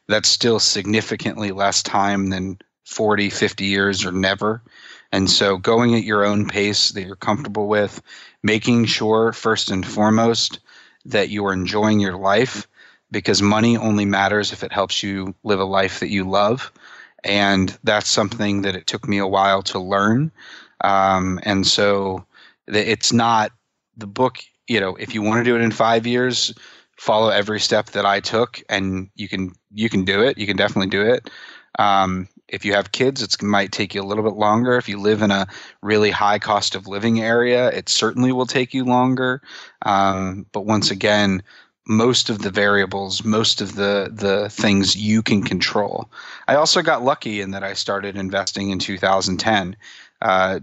that's still significantly less time than 40, 50 years or never. And so going at your own pace that you're comfortable with, making sure first and foremost that you are enjoying your life, because money only matters if it helps you live a life that you love. And that's something that it took me a while to learn. And so it's not the book, if you want to do it in 5 years, follow every step that I took, and you can do it. You can definitely do it. If you have kids, it might take you a little bit longer. If you live in a really high cost of living area, it certainly will take you longer. But once again, most of the variables, most of the things you can control. I also got lucky in that I started investing in 2010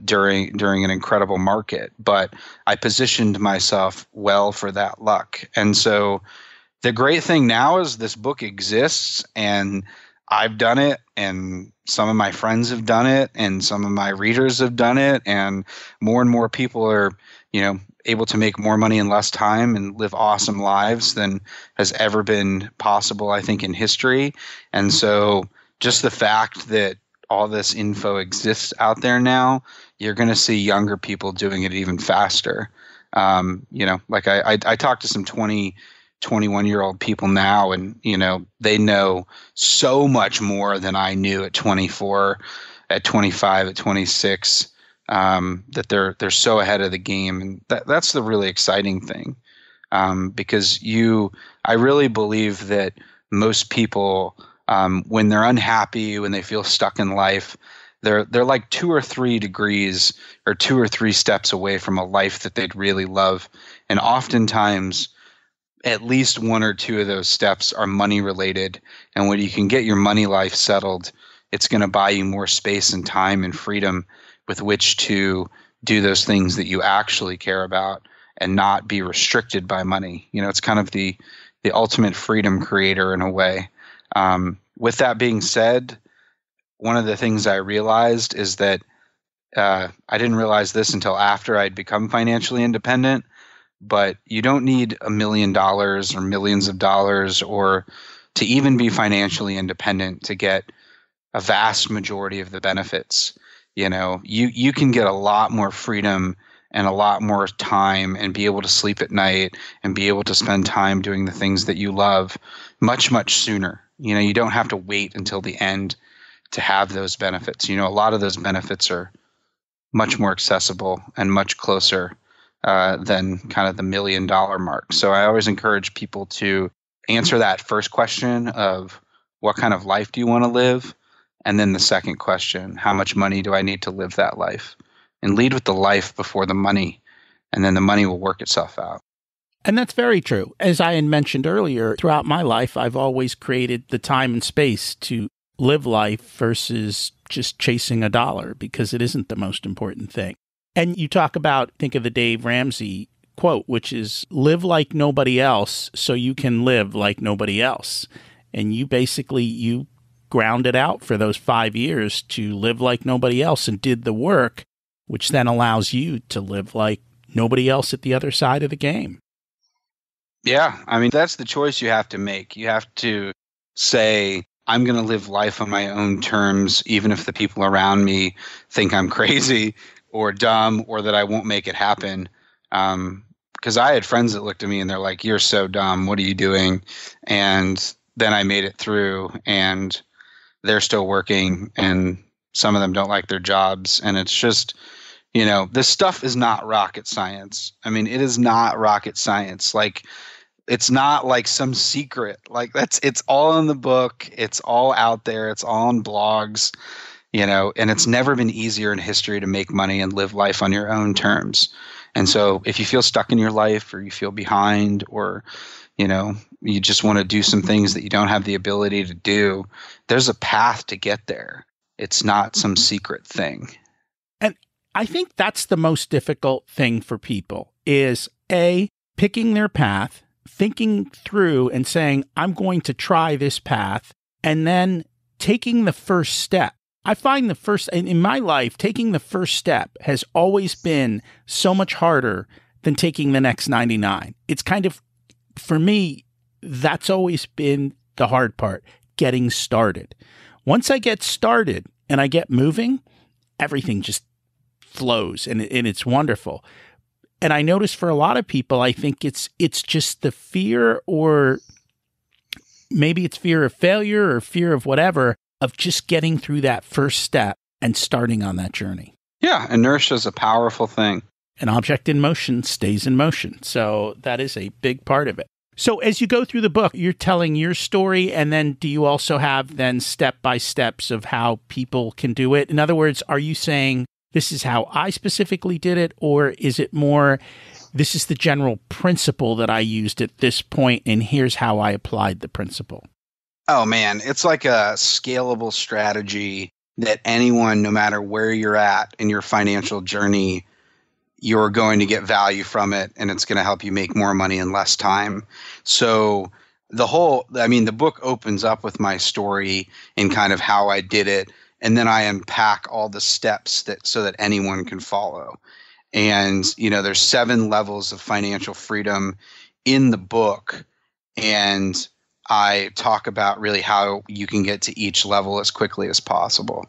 during an incredible market, but I positioned myself well for that luck. And so the great thing now is this book exists, and I've done it, and some of my friends have done it, and some of my readers have done it, and more people are, able to make more money in less time and live awesome lives than has ever been possible, I think, in history. And so just the fact that all this info exists out there now, you're going to see younger people doing it even faster. Like I talk to some 21-year-old people now, and, they know so much more than I knew at 24, at 25, at 26. That they're so ahead of the game, and that's the really exciting thing, because I really believe that most people, when they're unhappy, when they feel stuck in life, they're like 2 or 3 degrees or 2 or 3 steps away from a life that they'd really love, and oftentimes at least 1 or 2 of those steps are money related. And when you can get your money life settled, it's going to buy you more space and time and freedom with which to do those things that you actually care about and not be restricted by money. It's kind of the ultimate freedom creator in a way. With that being said, one of the things I realized is that I didn't realize this until after I'd become financially independent, but you don't need $1 million or millions of dollars or to even be financially independent to get a vast majority of the benefits. You can get a lot more freedom and a lot more time and be able to sleep at night and be able to spend time doing the things that you love much, much sooner. You don't have to wait until the end to have those benefits. A lot of those benefits are much more accessible and much closer than kind of the $1 million mark. So I always encourage people to answer that first question of what kind of life do you want to live? And then the second question, how much money do I need to live that life? And lead with the life before the money, and then the money will work itself out. And that's very true. As I had mentioned earlier, throughout my life, I've always created the time and space to live life versus just chasing a dollar, because it isn't the most important thing. And you talk about, think of the Dave Ramsey quote, which is live like nobody else so you can live like nobody else. And you grounded out for those 5 years to live like nobody else and did the work, which then allows you to live like nobody else at the other side of the game. Yeah. I mean, that's the choice you have to make. You have to say, I'm going to live life on my own terms, even if the people around me think I'm crazy or dumb or that I won't make it happen. Because I had friends that looked at me and they're like, you're so dumb. What are you doing? And then I made it through, and they're still working, and some of them don't like their jobs. And it's just, this stuff is not rocket science. I mean, it is not rocket science. Like, it's not like some secret. Like, it's all in the book. It's all out there. It's all on blogs, and it's never been easier in history to make money and live life on your own terms. And so if you feel stuck in your life, or you feel behind, or you just want to do some things that you don't have the ability to do. There's a path to get there. It's not some secret thing. And I think that's the most difficult thing for people is picking their path, thinking through and saying, I'm going to try this path, and then taking the first step. I find in my life, taking the first step has always been so much harder than taking the next 99. It's kind of, for me, that's always been the hard part, getting started. Once I get started and I get moving, everything just flows and it's wonderful. And I notice for a lot of people, I think it's just the fear, or maybe it's fear of failure or fear of whatever, of just getting through that first step and starting on that journey. Yeah, inertia is a powerful thing. An object in motion stays in motion. So that is a big part of it. So as you go through the book, you're telling your story, and then do you also have then step-by-steps of how people can do it? In other words, are you saying, this is how I specifically did it, or is it more, this is the general principle that I used at this point, and here's how I applied the principle? Oh, man, it's like a scalable strategy that anyone, no matter where you're at in your financial journey, you're going to get value from it, and it's going to help you make more money in less time. So the book opens up with my story and kind of how I did it, and then I unpack all the steps so that anyone can follow. And, there's 7 levels of financial freedom in the book, and I talk about really how you can get to each level as quickly as possible.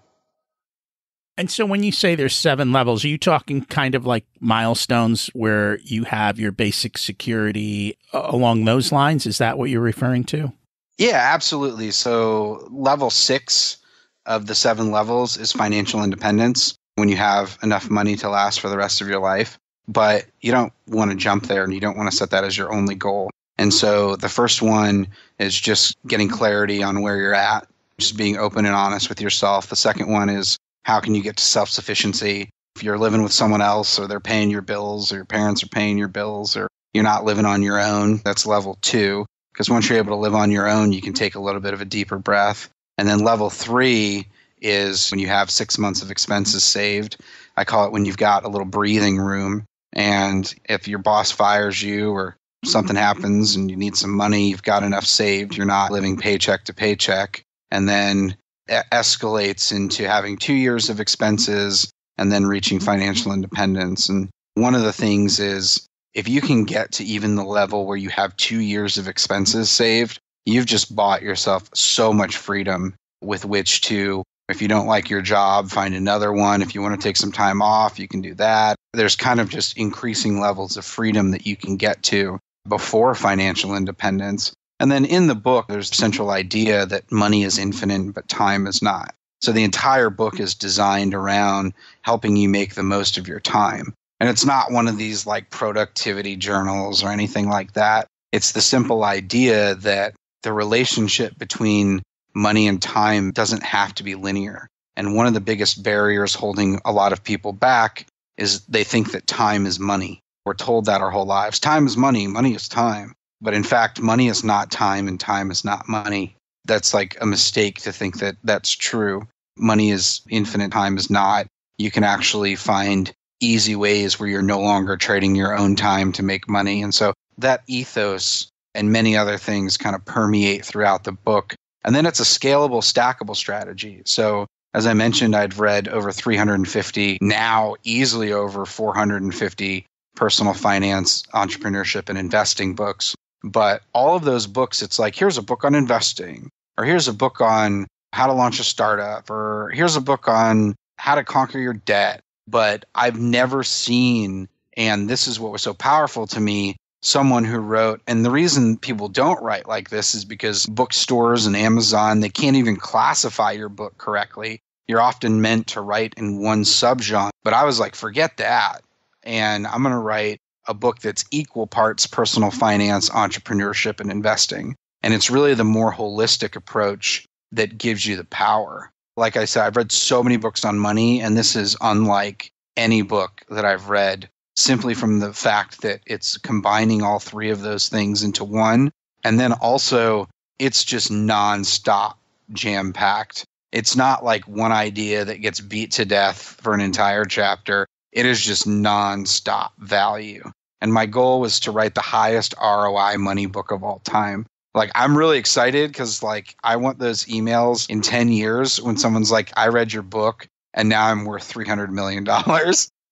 And so when you say there's 7 levels, are you talking kind of like milestones where you have your basic security along those lines? Is that what you're referring to? Yeah, absolutely. So level 6 of the 7 levels is financial independence, when you have enough money to last for the rest of your life. But you don't want to jump there, and you don't want to set that as your only goal. And so the first one is just getting clarity on where you're at, just being open and honest with yourself. The second one is, how can you get to self-sufficiency? If you're living with someone else, or they're paying your bills, or your parents are paying your bills, or you're not living on your own, that's level 2. Because once you're able to live on your own, you can take a little bit of a deeper breath. And then level 3 is when you have 6 months of expenses saved. I call it when you've got a little breathing room. And if your boss fires you, or something happens and you need some money, you've got enough saved, you're not living paycheck to paycheck. And then escalates into having 2 years of expenses and then reaching financial independence. And one of the things is, if you can get to even the level where you have 2 years of expenses saved, you've just bought yourself so much freedom with which to, if you don't like your job, find another one. If you want to take some time off, you can do that. There's kind of just increasing levels of freedom that you can get to before financial independence. And then in the book, there's the central idea that money is infinite, but time is not. So the entire book is designed around helping you make the most of your time. And it's not one of these like productivity journals or anything like that. It's the simple idea that the relationship between money and time doesn't have to be linear. And one of the biggest barriers holding a lot of people back is they think that time is money. We're told that our whole lives. Time is money, money is time. But in fact, money is not time and time is not money. That's like a mistake to think that that's true. Money is infinite, time is not. You can actually find easy ways where you're no longer trading your own time to make money. And so that ethos and many other things kind of permeate throughout the book. And then it's a scalable, stackable strategy. So as I mentioned, I'd read over 350, now easily over 450 personal finance, entrepreneurship, and investing books. But all of those books, it's like, here's a book on investing, or here's a book on how to launch a startup, or here's a book on how to conquer your debt. But I've never seen, and this is what was so powerful to me, someone who wrote, and the reason people don't write like this is because bookstores and Amazon, they can't even classify your book correctly. You're often meant to write in one subgenre. But I was like, forget that. And I'm going to write a book that's equal parts personal finance, entrepreneurship, and investing. And it's really the more holistic approach that gives you the power. Like I said, I've read so many books on money, and this is unlike any book that I've read simply from the fact that it's combining all three of those things into one. And then also, it's just nonstop jam-packed. It's not like one idea that gets beat to death for an entire chapter. It is just nonstop value. And my goal was to write the highest ROI money book of all time. Like, I'm really excited because, like, I want those emails in 10 years when someone's like, I read your book and now I'm worth $300 million.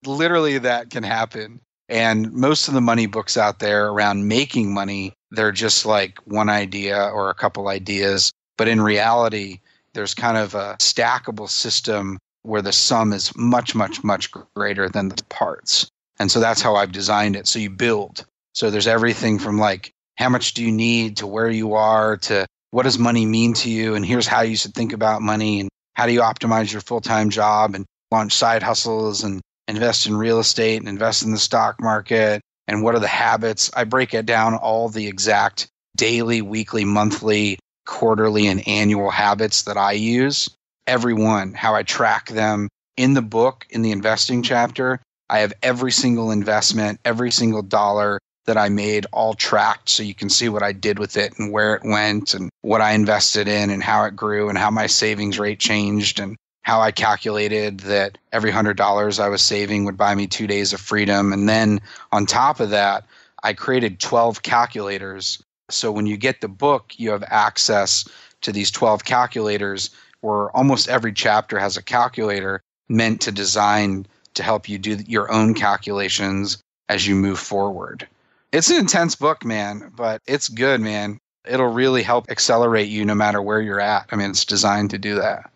Literally, that can happen. And most of the money books out there around making money, they're just like one idea or a couple ideas. But in reality, there's kind of a stackable system where the sum is much, much, much greater than the parts. And so that's how I've designed it. So you build. So there's everything from like, how much do you need to where you are to what does money mean to you? And here's how you should think about money and how do you optimize your full-time job and launch side hustles and invest in real estate and invest in the stock market. And what are the habits? I break it down all the exact daily, weekly, monthly, quarterly, and annual habits that I use. Every one, how I track them in the book, in the investing chapter. I have every single investment, every single dollar that I made all tracked so you can see what I did with it and where it went and what I invested in and how it grew and how my savings rate changed and how I calculated that every $100 I was saving would buy me 2 days of freedom. And then on top of that, I created 12 calculators. So when you get the book, you have access to these 12 calculators where almost every chapter has a calculator meant to design to help you do your own calculations as you move forward. It's an intense book, man, but it's good, man. It'll really help accelerate you no matter where you're at. I mean, it's designed to do that.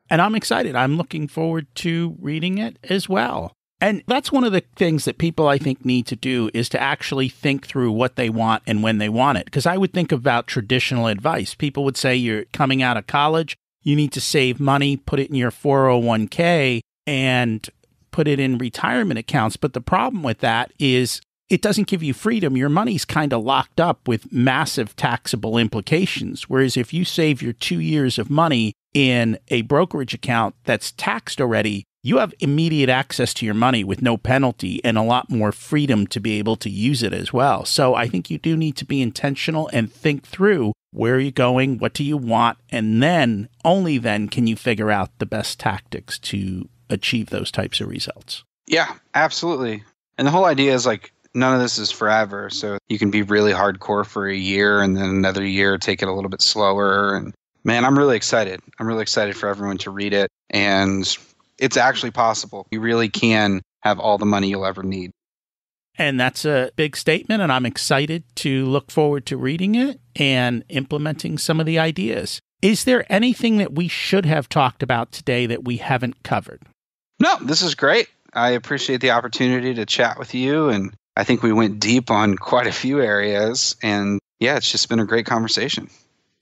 And I'm excited. I'm looking forward to reading it as well. And that's one of the things that people, I think, need to do is to actually think through what they want and when they want it. Because I would think about traditional advice. People would say you're coming out of college, you need to save money, put it in your 401k, and put it in retirement accounts. But the problem with that is it doesn't give you freedom. Your money's kind of locked up with massive taxable implications. Whereas if you save your 2 years of money in a brokerage account that's taxed already, you have immediate access to your money with no penalty and a lot more freedom to be able to use it as well. So I think you do need to be intentional and think through where are you going, what do you want, and then, only then, can you figure out the best tactics to achieve those types of results. Yeah, absolutely. And the whole idea is like, none of this is forever. So you can be really hardcore for a year and then another year, take it a little bit slower. And man, I'm really excited. I'm really excited for everyone to read it. And it's actually possible. You really can have all the money you'll ever need. And that's a big statement. And I'm excited to look forward to reading it and implementing some of the ideas. Is there anything that we should have talked about today that we haven't covered? No, this is great. I appreciate the opportunity to chat with you. And I think we went deep on quite a few areas. And yeah, it's just been a great conversation.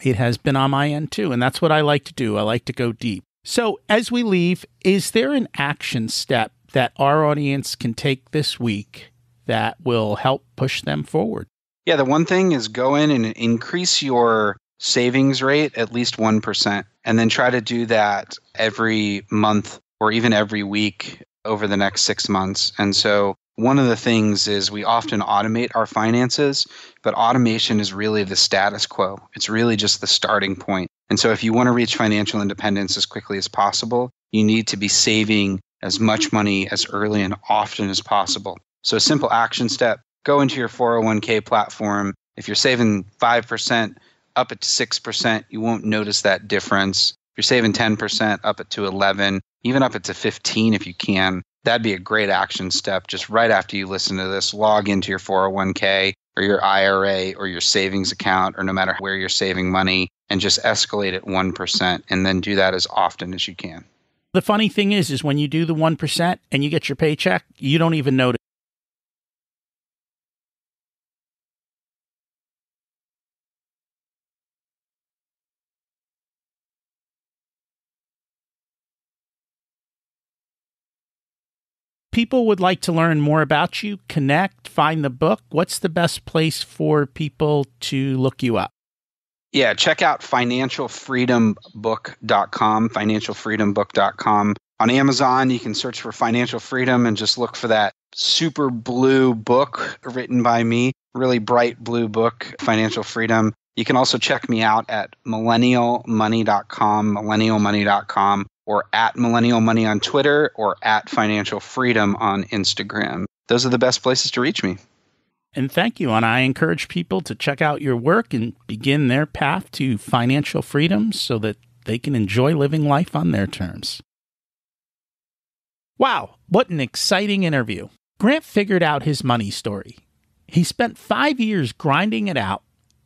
It has been on my end too. And that's what I like to do. I like to go deep. So as we leave, is there an action step that our audience can take this week that will help push them forward? Yeah, the one thing is go in and increase your savings rate at least 1%. And then try to do that every month or even every week over the next 6 months. And so one of the things is we often automate our finances, but automation is really the status quo. It's really just the starting point. And so if you want to reach financial independence as quickly as possible, you need to be saving as much money as early and often as possible. So a simple action step, go into your 401k platform. If you're saving 5%, up it to 6%, you won't notice that difference. If you're saving 10%, up it to 11, even up it to 15 if you can. That'd be a great action step. Just right after you listen to this, log into your 401k or your IRA or your savings account or no matter where you're saving money and just escalate it 1% and then do that as often as you can. The funny thing is when you do the 1% and you get your paycheck, you don't even notice. People would like to learn more about you, connect, find the book. What's the best place for people to look you up? Yeah, check out financialfreedombook.com, financialfreedombook.com. On Amazon, you can search for Financial Freedom and just look for that super blue book written by me, really bright blue book, Financial Freedom. You can also check me out at millennialmoney.com, or at Millennial Money on Twitter, or at Financial Freedom on Instagram. Those are the best places to reach me. And thank you. And I encourage people to check out your work and begin their path to financial freedom so that they can enjoy living life on their terms. Wow, what an exciting interview. Grant figured out his money story. He spent 5 years grinding it out,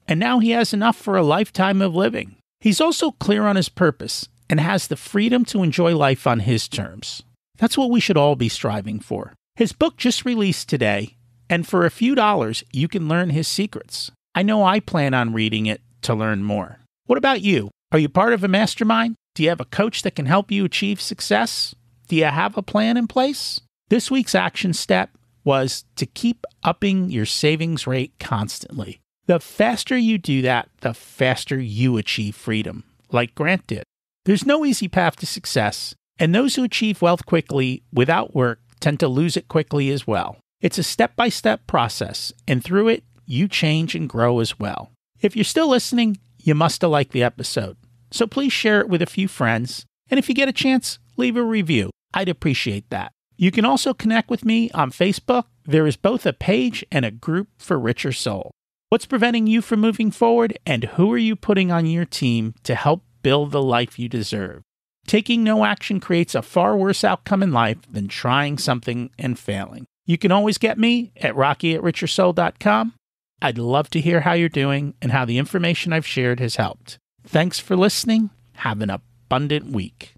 and now he has enough for a lifetime of living. He's also clear on his purpose and has the freedom to enjoy life on his terms. That's what we should all be striving for. His book just released today, and for a few dollars, you can learn his secrets. I know I plan on reading it to learn more. What about you? Are you part of a mastermind? Do you have a coach that can help you achieve success? Do you have a plan in place? This week's action step was to keep upping your savings rate constantly. The faster you do that, the faster you achieve freedom, like Grant did. There's no easy path to success, and those who achieve wealth quickly without work tend to lose it quickly as well. It's a step-by-step process, and through it, you change and grow as well. If you're still listening, you must have liked the episode. So please share it with a few friends, and if you get a chance, leave a review. I'd appreciate that. You can also connect with me on Facebook. There is both a page and a group for Richer Soul. What's preventing you from moving forward, and who are you putting on your team to help build the life you deserve? Taking no action creates a far worse outcome in life than trying something and failing. You can always get me at rocky@richersoul.com. I'd love to hear how you're doing and how the information I've shared has helped. Thanks for listening. Have an abundant week.